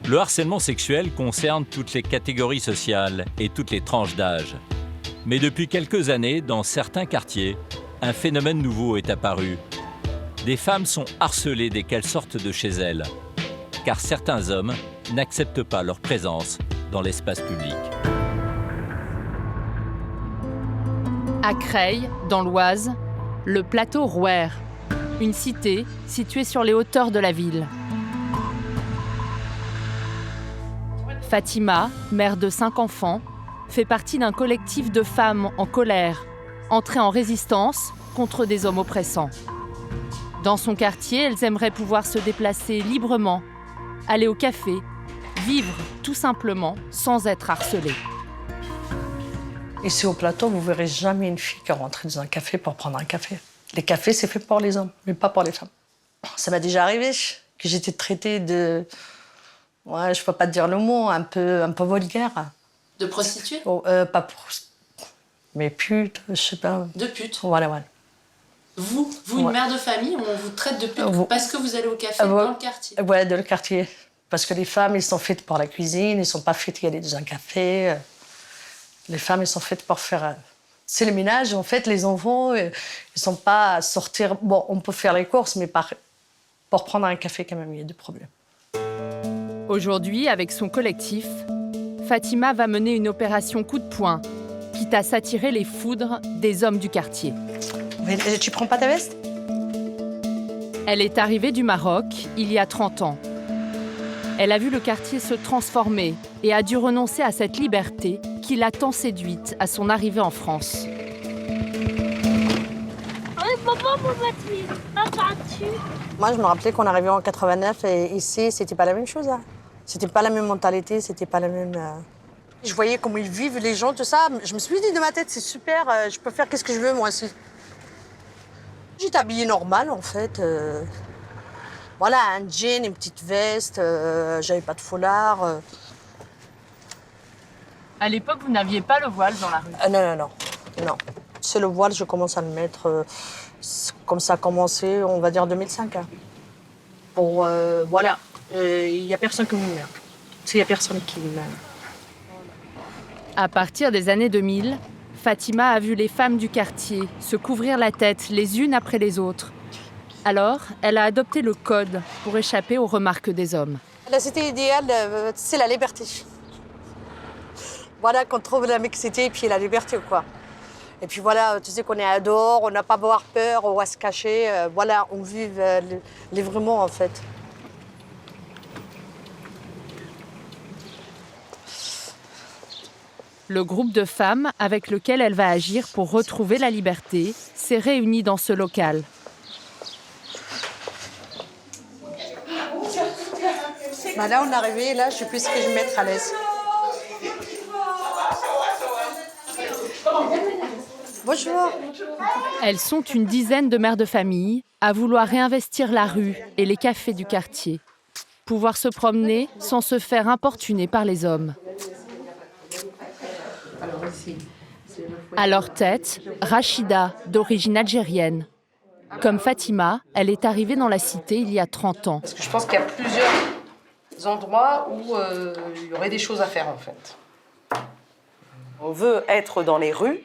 Le harcèlement sexuel concerne toutes les catégories sociales et toutes les tranches d'âge. Mais depuis quelques années, dans certains quartiers, un phénomène nouveau est apparu. Des femmes sont harcelées dès qu'elles sortent de chez elles, car certains hommes n'acceptent pas leur présence dans l'espace public. À Creil, dans l'Oise, le plateau Rouer, une cité située sur les hauteurs de la ville. Fatima, mère de 5 enfants, fait partie d'un collectif de femmes en colère, entrées en résistance contre des hommes oppressants. Dans son quartier, elles aimeraient pouvoir se déplacer librement, aller au café, vivre tout simplement sans être harcelées. Ici au plateau, vous ne verrez jamais une fille qui rentre dans un café pour prendre un café. Les cafés, c'est fait pour les hommes, mais pas pour les femmes. Ça m'a déjà arrivé que j'étais traitée de... Ouais, je ne peux pas te dire le mot, un peu vulgaire. De prostituée? Pas pour... Mais pute, je sais pas. De pute? Voilà, voilà. Vous, une mère de famille, on vous traite de pute parce que vous allez au café dans le quartier? Ouais, dans le quartier. Parce que les femmes, elles sont faites pour la cuisine, elles ne sont pas faites pour aller dans un café. Les femmes, elles sont faites pour faire C'est le ménage, en fait, les enfants, ils sont pas à sortir. Bon, on peut faire les courses, mais pour prendre un café, quand même, il y a des problèmes. Aujourd'hui, avec son collectif, Fatima va mener une opération coup de poing, quitte à s'attirer les foudres des hommes du quartier. Mais tu prends pas ta veste? Elle est arrivée du Maroc il y a 30 ans. Elle a vu le quartier se transformer et a dû renoncer à cette liberté qui l'a tant séduite à son arrivée en France. Moi, je me rappelais qu'on arrivait en 89 et ici, c'était pas la même chose. Hein. C'était pas la même mentalité, c'était pas la même... Je voyais comment ils vivent, les gens, tout ça. Je me suis dit dans ma tête, c'est super, je peux faire qu'est-ce que je veux, moi aussi. J'étais habillée normal, en fait. Voilà, un jean, une petite veste, j'avais pas de foulard. À l'époque, vous n'aviez pas le voile dans la rue? Non. C'est le voile, je commence à le mettre, comme ça a commencé, on va dire 2005. Hein. Pour, voilà, il n'y a personne qui me met. Il n'y a personne qui me met. À partir des années 2000, Fatima a vu les femmes du quartier se couvrir la tête les unes après les autres. Alors, elle a adopté le code pour échapper aux remarques des hommes. La cité idéale, c'est la liberté. Voilà, qu'on trouve la mixité et puis la liberté, quoi. Et puis voilà, tu sais qu'on est dehors, on n'a pas à avoir peur, on va se cacher. Voilà, on vit librement, en fait. Le groupe de femmes avec lequel elle va agir pour retrouver la liberté s'est réuni dans ce local. Bah là, on est arrivé, là, je sais plus ce que je vais mettre à l'aise. Bonjour. Elles sont une dizaine de mères de famille à vouloir réinvestir la rue et les cafés du quartier. Pouvoir se promener sans se faire importuner par les hommes. À leur tête, Rachida, d'origine algérienne. Comme Fatima, elle est arrivée dans la cité il y a 30 ans. Parce que je pense qu'il y a plusieurs endroits où il y aurait des choses à faire, en fait. On veut être dans les rues,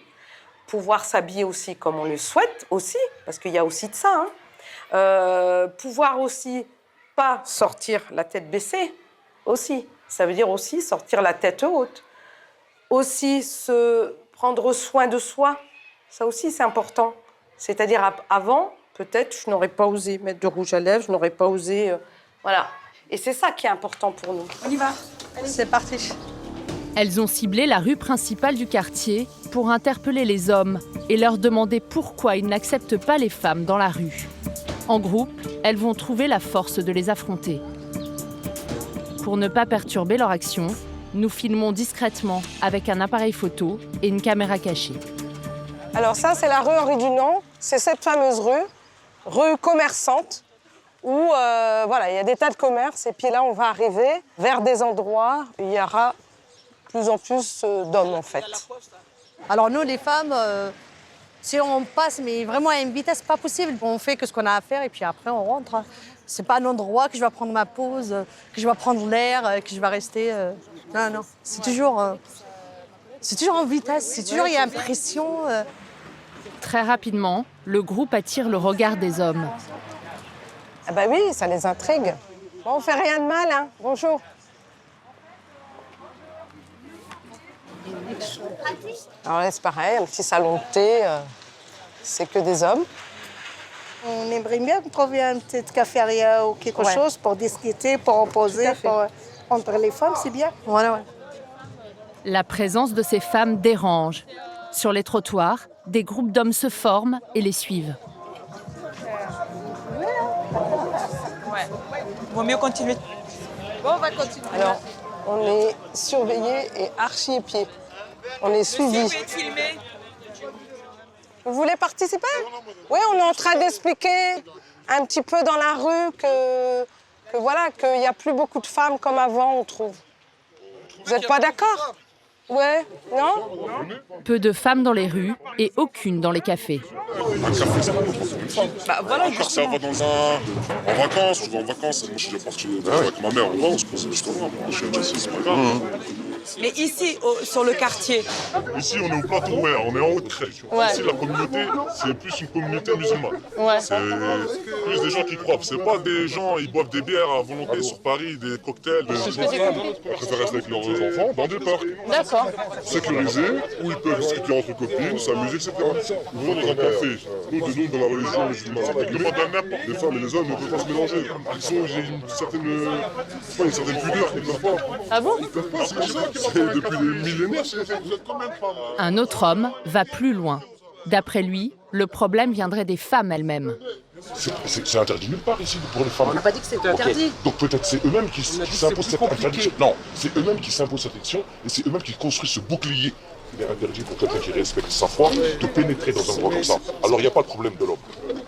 pouvoir s'habiller aussi comme on le souhaite aussi, parce qu'il y a aussi de ça. Hein. Pouvoir aussi pas sortir la tête baissée, aussi. Ça veut dire aussi sortir la tête haute. Aussi se prendre soin de soi, ça aussi c'est important. C'est-à-dire avant, peut-être, je n'aurais pas osé mettre de rouge à lèvres, je n'aurais pas osé... voilà. Et c'est ça qui est important pour nous. On y va. C'est parti. Elles ont ciblé la rue principale du quartier pour interpeller les hommes et leur demander pourquoi ils n'acceptent pas les femmes dans la rue. En groupe, elles vont trouver la force de les affronter. Pour ne pas perturber leur action, nous filmons discrètement avec un appareil photo et une caméra cachée. Alors ça, c'est la rue Henri Dunant. C'est cette fameuse rue commerçante, où voilà, il y a des tas de commerces. Et puis là, on va arriver vers des endroits où il y aura de plus en plus d'hommes, en fait. Alors nous, les femmes, si on passe, mais vraiment à une vitesse pas possible, on fait que ce qu'on a à faire et puis après, on rentre. C'est pas un endroit que je vais prendre ma pause, que je vais prendre l'air, que je vais rester... Non, c'est toujours en vitesse, c'est toujours, il y a une pression. Très rapidement, le groupe attire le regard des hommes. Ah bah oui, ça les intrigue. Bon, on fait rien de mal, hein. Bonjour. Alors là, c'est pareil, un petit salon de thé, c'est que des hommes. On aimerait bien trouver une petite cafétéria ou quelque chose pour discuter, pour opposer, entre les femmes, c'est bien. Voilà. La présence de ces femmes dérange. Sur les trottoirs, des groupes d'hommes se forment et les suivent. Vaut mieux continuer. Bon, on va continuer. Alors, on est surveillés et archi-épiés. On est suivis. Vous voulez participer? Oui, on est en train d'expliquer un petit peu dans la rue que voilà, qu'il n'y a plus beaucoup de femmes comme avant, on trouve. Vous n'êtes pas d'accord? Ouais, non? Peu de femmes dans les rues et aucune dans les cafés. Un café, c'est pas pour voilà, ça va en vacances, je vais en vacances. Moi, je suis déjà parti avec ma mère, on va, on se pose juste en c'est pas grave. Mais ici, sur le quartier. Ici, on est au plateau, ouais, on est en haut de Creil. Ouais. Ici, la communauté, c'est plus une communauté musulmane. Ouais. C'est plus des gens qui croient. C'est pas des gens, ils boivent des bières à volonté sur Paris, des cocktails. Ils préfèrent rester avec leurs enfants dans des parcs. D'accord. Sécurisés, où ils peuvent discuter entre copines, s'amuser, etc. Ils vont dans un café. Nous, dans la religion musulmane, les femmes et les hommes ne peuvent pas se mélanger. J'ai une certaine pudeur qu'ils ne peuvent pas. Ah bon? Ils peuvent pas, c'est comme ça. C'est depuis des millénaires. Un autre homme va plus loin. D'après lui, le problème viendrait des femmes elles-mêmes. C'est interdit nulle part ici pour les femmes. On n'a pas dit que c'était interdit. Donc peut-être c'est eux-mêmes qui s'imposent cette interdiction. Non, c'est eux-mêmes qui s'imposent cette interdiction et c'est eux-mêmes qui construisent ce bouclier. Il est interdit pour quelqu'un qui respecte sa foi de pénétrer dans un endroit comme ça. Alors il n'y a pas de problème de l'homme.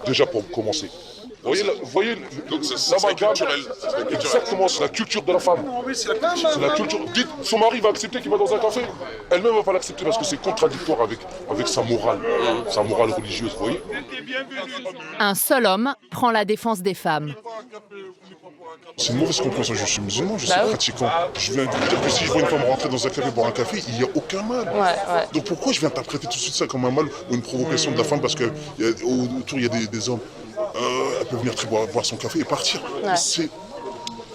Déjà pour commencer. Vous voyez l'amalgame, exactement, c'est la culture de la femme. C'est la culture. Dites, son mari va accepter qu'il va dans un café. Elle-même va pas l'accepter parce que c'est contradictoire avec sa morale religieuse, vous voyez. Un seul homme prend la défense des femmes. C'est une mauvaise compréhension, je suis musulman, je suis pratiquant. Je viens de dire que si je vois une femme rentrer dans un café boire un café, il n'y a aucun mal. Donc pourquoi je viens interpréter tout de suite ça comme un mal ou une provocation de la femme parce qu'autour il y a des hommes. Elle peut venir boire son café et partir.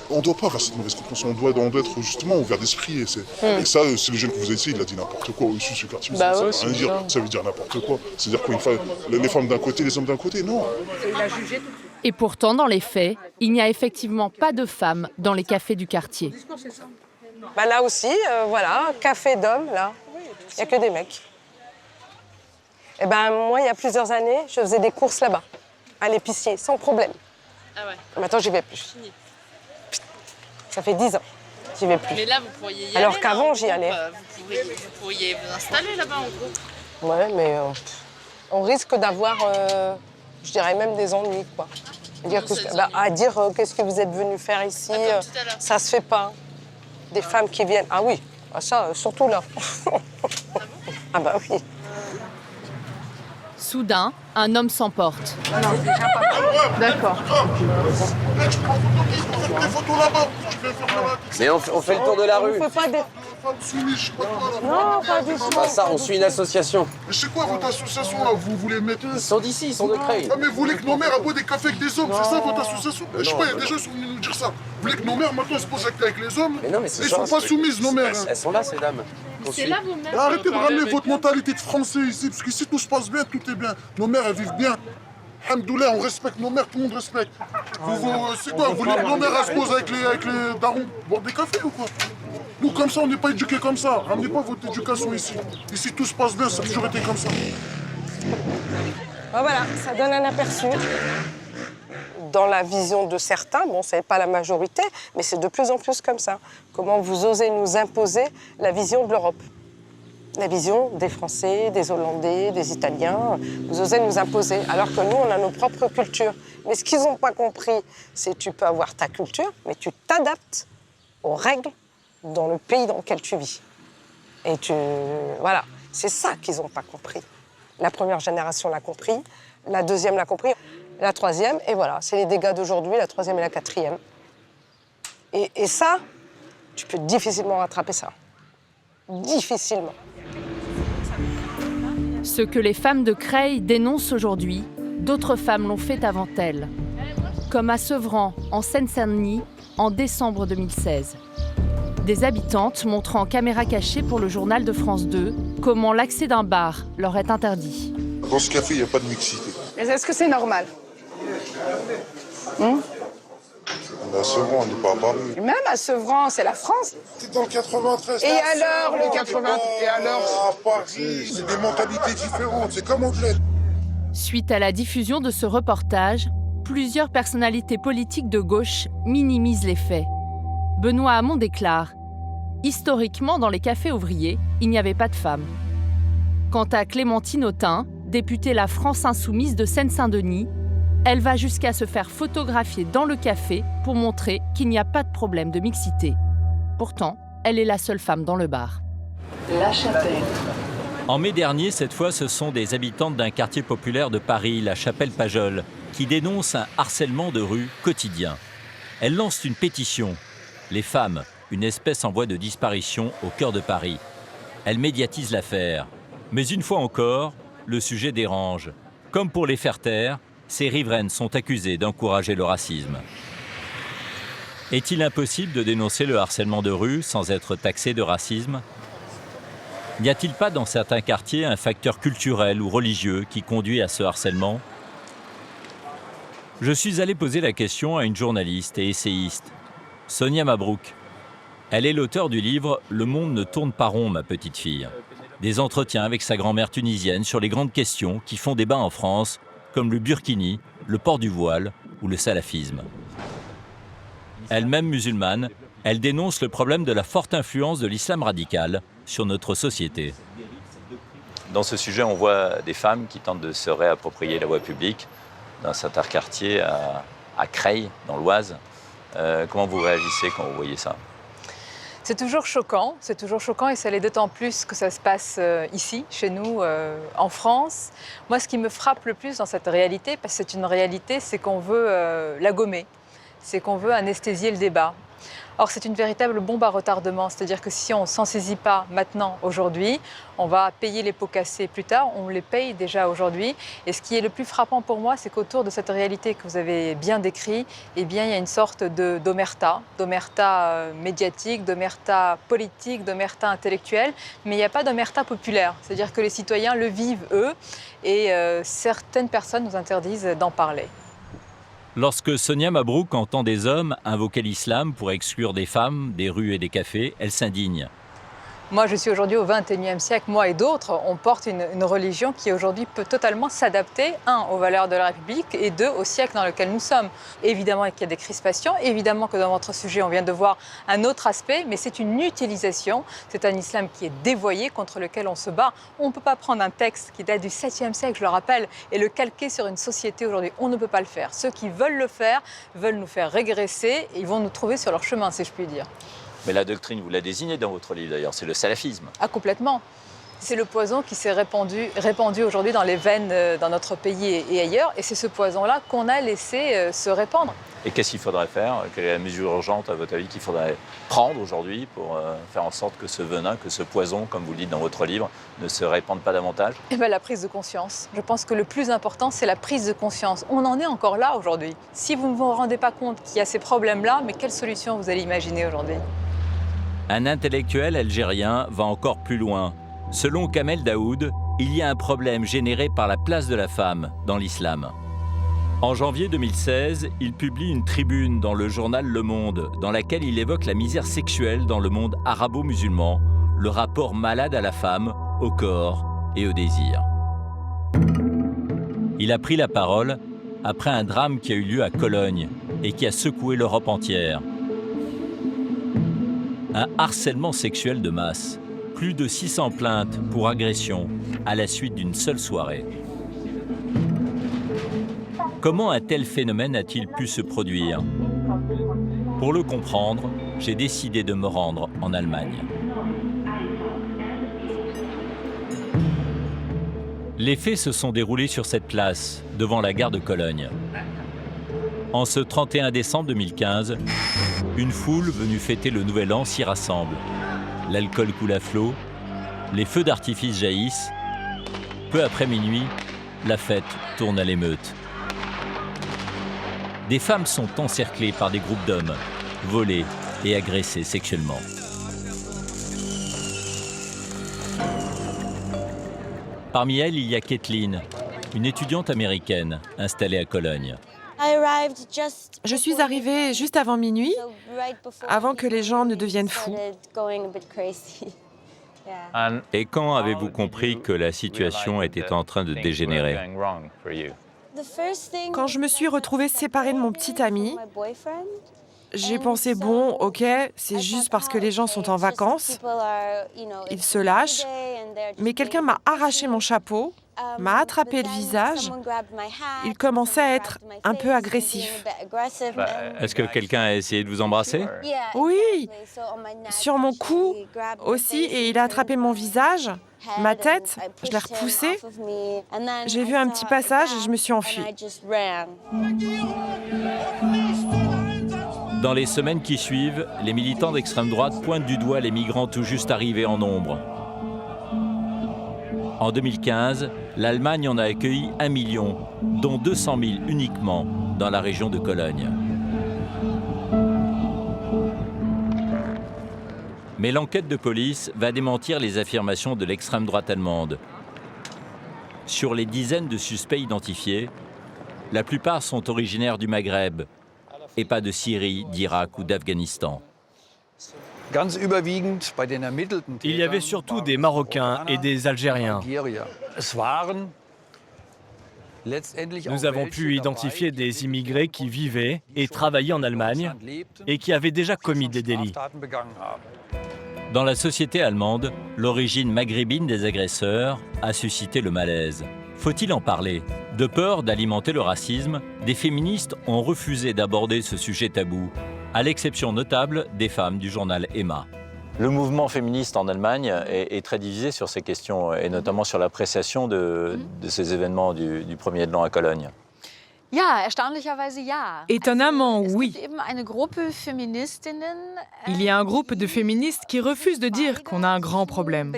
On ne doit pas avoir cette mauvaise compréhension, on doit être justement ouvert d'esprit. Et ça, c'est le jeune que vous avez ici, il a dit n'importe quoi. Ici, ce quartier, ça veut dire n'importe quoi. C'est-à-dire quoi, les femmes d'un côté, les hommes d'un côté, non. Et pourtant, dans les faits, il n'y a effectivement pas de femmes dans les cafés du quartier. Bah là aussi, voilà, café d'hommes, là, il n'y a que des mecs. Et ben moi, il y a plusieurs années, je faisais des courses là-bas, à l'épicier, sans problème. Ah ouais. Maintenant, j'y vais plus. Ça fait 10 ans, j'y vais plus. Mais là, vous pourriez y aller. Alors qu'avant, j'y allais. Vous pourriez vous installer là-bas, en gros. Ouais, mais on risque d'avoir, je dirais même des ennuis, quoi. Dire qu'est-ce que vous êtes venu faire ici, ça se fait pas. Des femmes qui viennent, ah oui, ça, surtout là. Ah bah oui. Soudain, un homme s'emporte. D'accord. Mais on fait le tour de la rue. On fait pas des... Non, pas du tout. Pas ça, on suit une association. Mais c'est quoi votre association là? Vous voulez mettre... Ils sont d'ici, ils sont de Creil. Ah mais vous voulez que nos mères boivent des cafés avec des hommes, c'est ça votre association? Je sais pas, il y a des gens qui sont venus nous dire ça. Vous voulez que nos mères maintenant se posent avec les hommes? Mais non, mais c'est ils sont pas soumises nos mères. Elles sont là, ces dames. C'est là vos mères. Arrêtez de ramener votre mentalité de français ici, parce qu'ici tout se passe bien, tout est bien. Nos mères elles vivent bien. Alhamdoulilah, on respecte nos mères, tout le monde respecte. C'est quoi? Vous voulez que nos mères elles se posent avec les darons boire des cafés ou quoi? Nous, comme ça, on n'est pas éduqués comme ça. Ramenez pas votre éducation ici. Ici, tout se passe bien, ça a toujours été comme ça. Voilà, ça donne un aperçu. Dans la vision de certains, bon, c'est pas la majorité, mais c'est de plus en plus comme ça. Comment vous osez nous imposer la vision de l'Europe? La vision des Français, des Hollandais, des Italiens. Vous osez nous imposer, alors que nous, on a nos propres cultures. Mais ce qu'ils n'ont pas compris, c'est que tu peux avoir ta culture, mais tu t'adaptes aux règles dans le pays dans lequel tu vis. Et voilà, c'est ça qu'ils n'ont pas compris. La première génération l'a compris, la deuxième l'a compris, la troisième, et voilà, c'est les dégâts d'aujourd'hui, la troisième et la quatrième. Et ça, tu peux difficilement rattraper ça. Difficilement. Ce que les femmes de Creil dénoncent aujourd'hui, d'autres femmes l'ont fait avant elles. Comme à Sevran, en Seine-Saint-Denis, en décembre 2016. Des habitantes montrant en caméra cachée pour le journal de France 2 comment l'accès d'un bar leur est interdit. Dans ce café, il n'y a pas de mixité. Est-ce que c'est normal? À Sevran, on n'est pas à Paris. Même à Sevran, c'est la France. C'est dans le 93. Et alors, le 80? Et alors? À Paris, c'est des mentalités différentes, c'est comme Anglais. Suite à la diffusion de ce reportage, plusieurs personnalités politiques de gauche minimisent les faits. Benoît Hamon déclare « Historiquement, dans les cafés ouvriers, il n'y avait pas de femmes. » Quant à Clémentine Autain, députée La France Insoumise de Seine-Saint-Denis, elle va jusqu'à se faire photographier dans le café pour montrer qu'il n'y a pas de problème de mixité. Pourtant, elle est la seule femme dans le bar. La Chapelle. En mai dernier, cette fois, ce sont des habitantes d'un quartier populaire de Paris, la Chapelle-Pajol, qui dénoncent un harcèlement de rue quotidien. Elles lancent une pétition. Les femmes, une espèce en voie de disparition au cœur de Paris. Elle médiatise l'affaire. Mais une fois encore, le sujet dérange. Comme pour les faire taire, ces riveraines sont accusées d'encourager le racisme. Est-il impossible de dénoncer le harcèlement de rue sans être taxé de racisme ? N'y a-t-il pas dans certains quartiers un facteur culturel ou religieux qui conduit à ce harcèlement ? Je suis allé poser la question à une journaliste et essayiste, Sonia Mabrouk. Elle est l'auteure du livre « Le monde ne tourne pas rond, ma petite fille ». Des entretiens avec sa grand-mère tunisienne sur les grandes questions qui font débat en France, comme le burkini, le port du voile ou le salafisme. Elle-même musulmane, elle dénonce le problème de la forte influence de l'islam radical sur notre société. Dans ce sujet, on voit des femmes qui tentent de se réapproprier la voie publique dans certains quartiers à Creil, dans l'Oise. Comment vous réagissez quand vous voyez ça ? C'est toujours choquant et ça l'est d'autant plus que ça se passe ici, chez nous, en France. Moi, ce qui me frappe le plus dans cette réalité, parce que c'est une réalité, c'est qu'on veut la gommer, c'est qu'on veut anesthésier le débat. Or, c'est une véritable bombe à retardement, c'est-à-dire que si on ne s'en saisit pas maintenant, aujourd'hui, on va payer les pots cassés plus tard, on les paye déjà aujourd'hui. Et ce qui est le plus frappant pour moi, c'est qu'autour de cette réalité que vous avez bien décrite, eh bien, il y a une sorte d'omerta médiatique, d'omerta politique, d'omerta intellectuelle, mais il n'y a pas d'omerta populaire, c'est-à-dire que les citoyens le vivent eux et certaines personnes nous interdisent d'en parler. Lorsque Sonia Mabrouk entend des hommes invoquer l'islam pour exclure des femmes des rues et des cafés, elle s'indigne. Moi, je suis aujourd'hui au XXIe siècle, moi et d'autres, on porte une religion qui aujourd'hui peut totalement s'adapter, aux valeurs de la République et au siècle dans lequel nous sommes. Évidemment qu'il y a des crispations, évidemment que dans votre sujet, on vient de voir un autre aspect, mais c'est une utilisation, c'est un islam qui est dévoyé, contre lequel on se bat. On ne peut pas prendre un texte qui date du 7e siècle, je le rappelle, et le calquer sur une société aujourd'hui. On ne peut pas le faire. Ceux qui veulent le faire veulent nous faire régresser et ils vont nous trouver sur leur chemin, si je puis dire. Mais la doctrine, vous la désignez dans votre livre d'ailleurs, c'est le salafisme. Ah, complètement. C'est le poison qui s'est répandu aujourd'hui dans les veines dans notre pays et ailleurs. Et c'est ce poison-là qu'on a laissé se répandre. Et qu'est-ce qu'il faudrait faire ? Quelle est la mesure urgente, à votre avis, qu'il faudrait prendre aujourd'hui pour faire en sorte que ce venin, que ce poison, comme vous le dites dans votre livre, ne se répande pas davantage ? Eh bien, la prise de conscience. Je pense que le plus important, c'est la prise de conscience. On en est encore là aujourd'hui. Si vous ne vous rendez pas compte qu'il y a ces problèmes-là, mais quelle solution vous allez imaginer aujourd'hui ? Un intellectuel algérien va encore plus loin. Selon Kamel Daoud, il y a un problème généré par la place de la femme dans l'islam. En janvier 2016, il publie une tribune dans le journal Le Monde, dans laquelle il évoque la misère sexuelle dans le monde arabo-musulman, le rapport malade à la femme, au corps et au désir. Il a pris la parole après un drame qui a eu lieu à Cologne et qui a secoué l'Europe entière. Un harcèlement sexuel de masse. Plus de 600 plaintes pour agression à la suite d'une seule soirée. Comment un tel phénomène a-t-il pu se produire ? Pour le comprendre, j'ai décidé de me rendre en Allemagne. Les faits se sont déroulés sur cette place, devant la gare de Cologne. En ce 31 décembre 2015, une foule venue fêter le Nouvel An s'y rassemble. L'alcool coule à flot, les feux d'artifice jaillissent. Peu après minuit, la fête tourne à l'émeute. Des femmes sont encerclées par des groupes d'hommes, volées et agressées sexuellement. Parmi elles, il y a Kathleen, une étudiante américaine installée à Cologne. Je suis arrivée juste avant minuit, avant que les gens ne deviennent fous. Et quand avez-vous compris que la situation était en train de dégénérer ? Quand je me suis retrouvée séparée de mon petit ami, j'ai pensé, bon, ok, c'est juste parce que les gens sont en vacances, ils se lâchent, mais quelqu'un m'a arraché mon chapeau, m'a attrapé le visage, il commençait à être un peu agressif. Est-ce que quelqu'un a essayé de vous embrasser ? Oui, sur mon cou aussi, et il a attrapé mon visage, ma tête, je l'ai repoussé, j'ai vu un petit passage et je me suis enfuie. Dans les semaines qui suivent, les militants d'extrême droite pointent du doigt les migrants tout juste arrivés en nombre. En 2015, l'Allemagne en a accueilli 1 million, dont 200 000 uniquement dans la région de Cologne. Mais l'enquête de police va démentir les affirmations de l'extrême droite allemande. Sur les dizaines de suspects identifiés, la plupart sont originaires du Maghreb et pas de Syrie, d'Irak ou d'Afghanistan. Il y avait surtout des Marocains et des Algériens. Nous avons pu identifier des immigrés qui vivaient et travaillaient en Allemagne et qui avaient déjà commis des délits. Dans la société allemande, l'origine maghrébine des agresseurs a suscité le malaise. Faut-il en parler? De peur d'alimenter le racisme, des féministes ont refusé d'aborder ce sujet tabou, à l'exception notable des femmes du journal Emma. Le mouvement féministe en Allemagne est très divisé sur ces questions, et notamment sur l'appréciation de ces événements du 1er de l'an à Cologne. Étonnamment, oui. Il y a un groupe de féministes qui refusent de dire qu'on a un grand problème.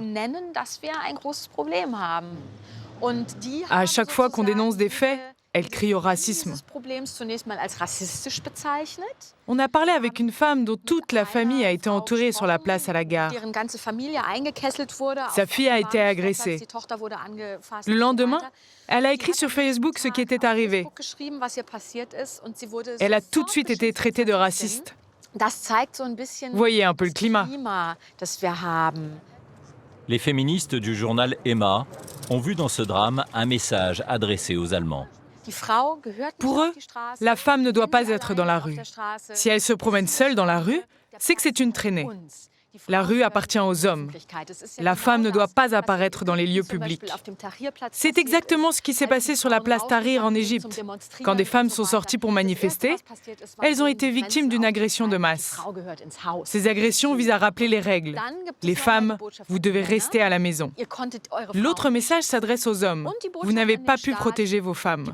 À chaque fois qu'on dénonce des faits, elles crient au racisme. On a parlé avec une femme dont toute la famille a été entourée sur la place à la gare. Sa fille a été agressée. Le lendemain, elle a écrit sur Facebook ce qui était arrivé. Elle a tout de suite été traitée de raciste. Voyez un peu le climat. Les féministes du journal Emma ont vu dans ce drame un message adressé aux Allemands. Pour eux, la femme ne doit pas être dans la rue. Si elle se promène seule dans la rue, c'est que c'est une traînée. La rue appartient aux hommes. La femme ne doit pas apparaître dans les lieux publics. C'est exactement ce qui s'est passé sur la place Tahrir en Égypte. Quand des femmes sont sorties pour manifester, elles ont été victimes d'une agression de masse. Ces agressions visent à rappeler les règles. Les femmes, vous devez rester à la maison. L'autre message s'adresse aux hommes. Vous n'avez pas pu protéger vos femmes.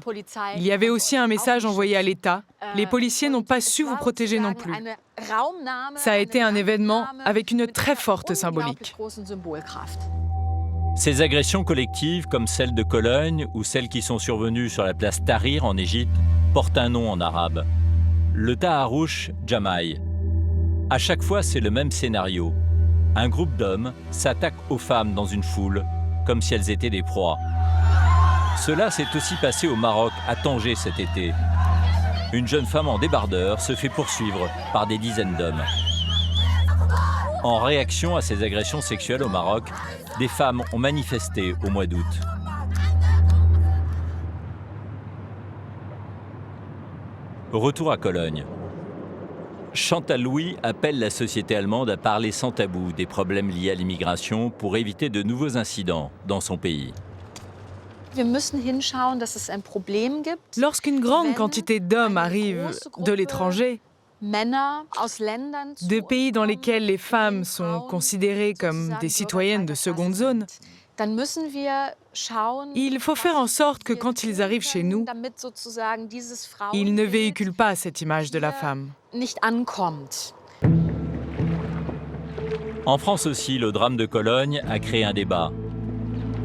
Il y avait aussi un message envoyé à l'État. Les policiers n'ont pas su vous protéger non plus. Ça a été un événement avec une très forte symbolique. Ces agressions collectives, comme celle de Cologne ou celles qui sont survenues sur la place Tahrir en Égypte, portent un nom en arabe. Le Taharouch Jamaï. À chaque fois, c'est le même scénario. Un groupe d'hommes s'attaque aux femmes dans une foule, comme si elles étaient des proies. Cela s'est aussi passé au Maroc, à Tanger cet été. Une jeune femme en débardeur se fait poursuivre par des dizaines d'hommes. En réaction à ces agressions sexuelles au Maroc, des femmes ont manifesté au mois d'août. Retour à Cologne. Chantal Louis appelle la société allemande à parler sans tabou des problèmes liés à l'immigration pour éviter de nouveaux incidents dans son pays. Lorsqu'une grande quantité d'hommes arrivent de l'étranger, de pays dans lesquels les femmes sont considérées comme des citoyennes de seconde zone, il faut faire en sorte que quand ils arrivent chez nous, ils ne véhiculent pas cette image de la femme. En France aussi, le drame de Cologne a créé un débat.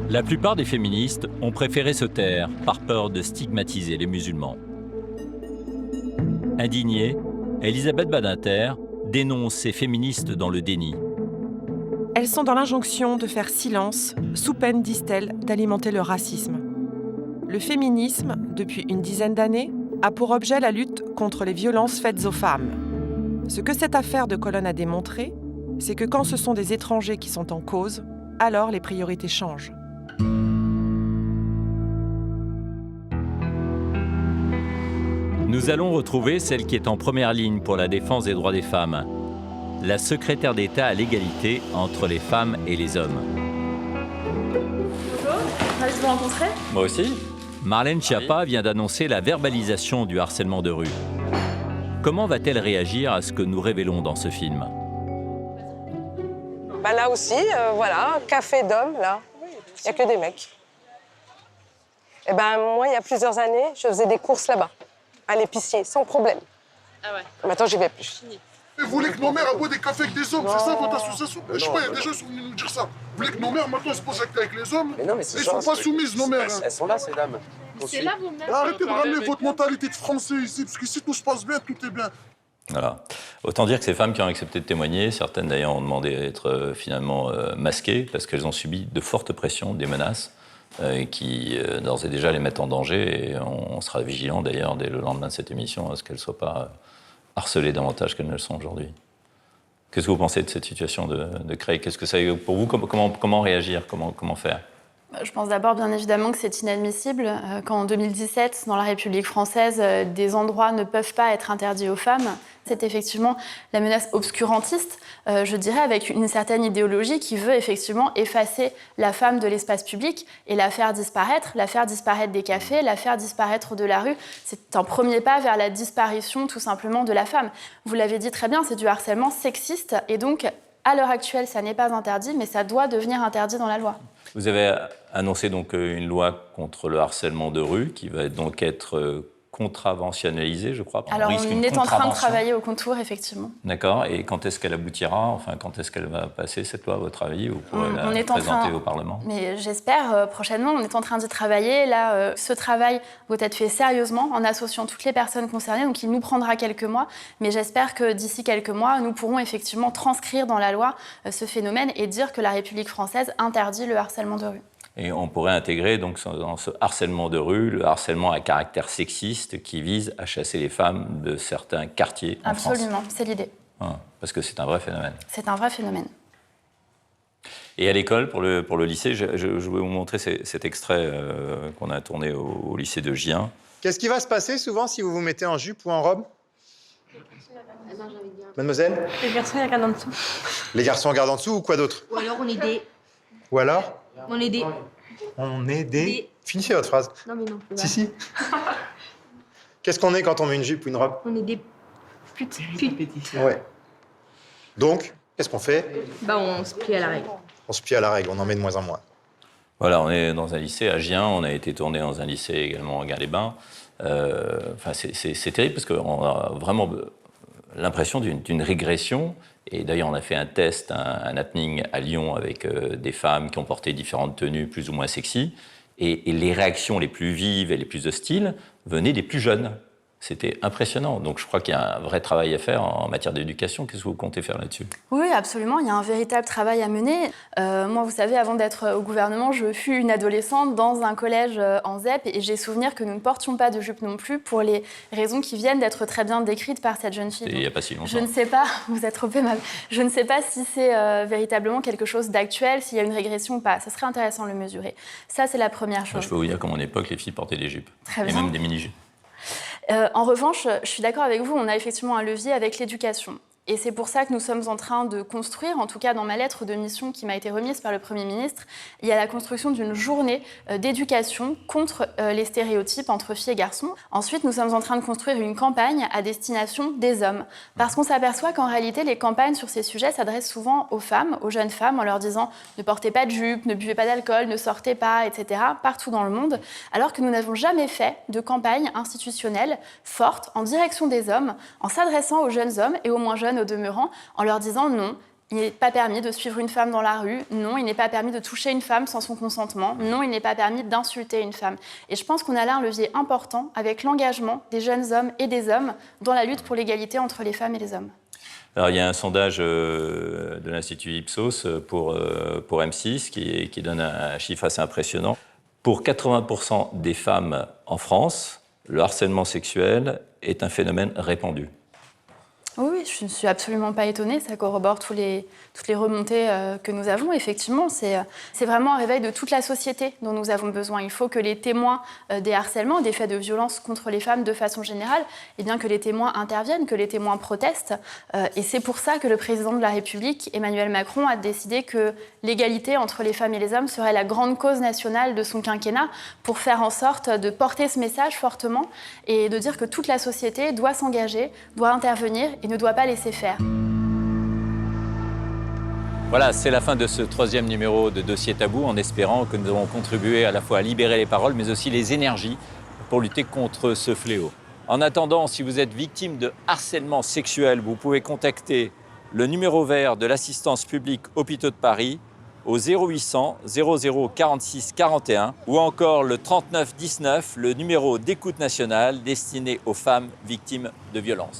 La plupart des féministes ont préféré se taire par peur de stigmatiser les musulmans. Indignée, Elisabeth Badinter dénonce ces féministes dans le déni. Elles sont dans l'injonction de faire silence, sous peine, disent-elles, d'alimenter le racisme. Le féminisme, depuis une dizaine d'années, a pour objet la lutte contre les violences faites aux femmes. Ce que cette affaire de Cologne a démontré, c'est que quand ce sont des étrangers qui sont en cause, alors les priorités changent. Nous allons retrouver celle qui est en première ligne pour la défense des droits des femmes, la secrétaire d'État à l'égalité entre les femmes et les hommes. Bonjour, ravi de vous rencontrer. Moi aussi. Marlène Schiappa vient d'annoncer la verbalisation du harcèlement de rue. Comment va-t-elle réagir à ce que nous révélons dans ce film? Bah là aussi, voilà, café d'hommes, là, il n'y a que des mecs. Et ben moi, il y a plusieurs années, je faisais des courses là-bas, à l'épicier, sans problème. Ah ouais. Maintenant, j'y vais plus. Et vous voulez que nos mères boivent des cafés avec des hommes, c'est ça votre association? Je sais pas, il y a des gens qui sont venus nous dire ça. Vous voulez que nos mères maintenant se posent avec les hommes? Mais non, mais et ils sont pas soumises, nos mères. Elles sont là, ces dames. C'est là vos mères. Arrêtez de ramener votre mentalité de Français ici, parce qu'ici tout se passe bien, tout est bien. Voilà. Autant dire que ces femmes qui ont accepté de témoigner, certaines d'ailleurs ont demandé à être finalement masquées parce qu'elles ont subi de fortes pressions, des menaces qui d'ores et déjà les mettent en danger. Et on sera vigilant d'ailleurs dès le lendemain de cette émission à ce qu'elles ne soient pas harcelées davantage qu'elles ne le sont aujourd'hui. Qu'est-ce que vous pensez de cette situation de Craig? Qu'est-ce que ça a pour vous? Comment réagir? Comment faire? Je pense d'abord, bien évidemment, que c'est inadmissible qu'en 2017, dans la République française, des endroits ne peuvent pas être interdits aux femmes. C'est effectivement la menace obscurantiste, je dirais, avec une certaine idéologie qui veut effectivement effacer la femme de l'espace public et la faire disparaître des cafés, la faire disparaître de la rue. C'est un premier pas vers la disparition, tout simplement, de la femme. Vous l'avez dit très bien, c'est du harcèlement sexiste et donc, à l'heure actuelle, ça n'est pas interdit, mais ça doit devenir interdit dans la loi. Vous avez annoncé donc une loi contre le harcèlement de rue qui va donc être contraventionnalisée, je crois. Alors, on est en train de travailler au contour, effectivement. D'accord. Et quand est-ce qu'elle aboutira? Enfin, quand est-ce qu'elle va passer, cette loi, à votre avis? Vous pourrez la présenter au Parlement? Mais j'espère, prochainement, on est en train d'y travailler. Là, ce travail doit être fait sérieusement, en associant toutes les personnes concernées. Donc, il nous prendra quelques mois. Mais j'espère que d'ici quelques mois, nous pourrons effectivement transcrire dans la loi ce phénomène et dire que la République française interdit le harcèlement de rue. Et on pourrait intégrer donc dans ce harcèlement de rue le harcèlement à caractère sexiste qui vise à chasser les femmes de certains quartiers en France. Absolument, c'est l'idée. Parce que c'est un vrai phénomène. C'est un vrai phénomène. Et à l'école, pour le lycée, je vais vous montrer cet extrait qu'on a tourné au lycée de Gien. Qu'est-ce qui va se passer souvent si vous vous mettez en jupe ou en robe? Mademoiselle? Les garçons, ils regardent en dessous. Les garçons regardent en dessous ou quoi d'autre? Ou alors on est des... Ou alors? On est des... On est des... Finissez votre phrase. Non mais non. Si. Qu'est-ce qu'on est quand on met une jupe ou une robe? On est des putes. Ouais. Donc, qu'est-ce qu'on fait? Bah on se plie à la règle. On se plie à la règle, on en met de moins en moins. Voilà, on est dans un lycée à Gien, on a été tourné dans un lycée également à Gare-les-Bains. C'est terrible parce qu'on a vraiment l'impression d'une régression. Et d'ailleurs, on a fait un test, un happening à Lyon avec des femmes qui ont porté différentes tenues plus ou moins sexy. Et les réactions les plus vives et les plus hostiles venaient des plus jeunes. C'était impressionnant. Donc je crois qu'il y a un vrai travail à faire en matière d'éducation. Qu'est-ce que vous comptez faire là-dessus? Oui, absolument. Il y a un véritable travail à mener. Moi, vous savez, avant d'être au gouvernement, je fus une adolescente dans un collège en ZEP et j'ai souvenir que nous ne portions pas de jupe non plus pour les raisons qui viennent d'être très bien décrites par cette jeune fille. Il n'y a pas si longtemps. Je ne sais pas, vous êtes trop aimable, je ne sais pas si c'est véritablement quelque chose d'actuel, s'il y a une régression ou pas. Ça serait intéressant de le mesurer. Ça, c'est la première chose. Je peux vous dire qu'à mon époque, les filles portaient des jupes. Très et bien. même des mini-jupes. En revanche, je suis d'accord avec vous, on a effectivement un levier avec l'éducation. Et c'est pour ça que nous sommes en train de construire, en tout cas dans ma lettre de mission qui m'a été remise par le Premier ministre, il y a la construction d'une journée d'éducation contre les stéréotypes entre filles et garçons. Ensuite, nous sommes en train de construire une campagne à destination des hommes. Parce qu'on s'aperçoit qu'en réalité, les campagnes sur ces sujets s'adressent souvent aux femmes, aux jeunes femmes, en leur disant « ne portez pas de jupe, ne buvez pas d'alcool, ne sortez pas, etc. » partout dans le monde, alors que nous n'avons jamais fait de campagne institutionnelle forte en direction des hommes, en s'adressant aux jeunes hommes et aux moins jeunes au demeurant, en leur disant non, il n'est pas permis de suivre une femme dans la rue, non, il n'est pas permis de toucher une femme sans son consentement, non, il n'est pas permis d'insulter une femme. Et je pense qu'on a là un levier important avec l'engagement des jeunes hommes et des hommes dans la lutte pour l'égalité entre les femmes et les hommes. Alors, il y a un sondage de l'Institut Ipsos pour M6 qui donne un chiffre assez impressionnant. Pour 80% des femmes en France, le harcèlement sexuel est un phénomène répandu. Oui, je ne suis absolument pas étonnée. Ça corrobore toutes les remontées que nous avons. Effectivement, c'est vraiment un réveil de toute la société dont nous avons besoin. Il faut que les témoins des harcèlements, des faits de violence contre les femmes de façon générale, eh bien que les témoins interviennent, que les témoins protestent. Et c'est pour ça que le président de la République, Emmanuel Macron, a décidé que l'égalité entre les femmes et les hommes serait la grande cause nationale de son quinquennat pour faire en sorte de porter ce message fortement et de dire que toute la société doit s'engager, doit intervenir et ne doit pas laisser faire. Voilà, c'est la fin de ce 3e numéro de Dossier Tabou, en espérant que nous avons contribué à la fois à libérer les paroles, mais aussi les énergies pour lutter contre ce fléau. En attendant, si vous êtes victime de harcèlement sexuel, vous pouvez contacter le numéro vert de l'assistance publique Hôpitaux de Paris au 0800 00 46 41 ou encore le 39 19, le numéro d'écoute nationale destiné aux femmes victimes de violences.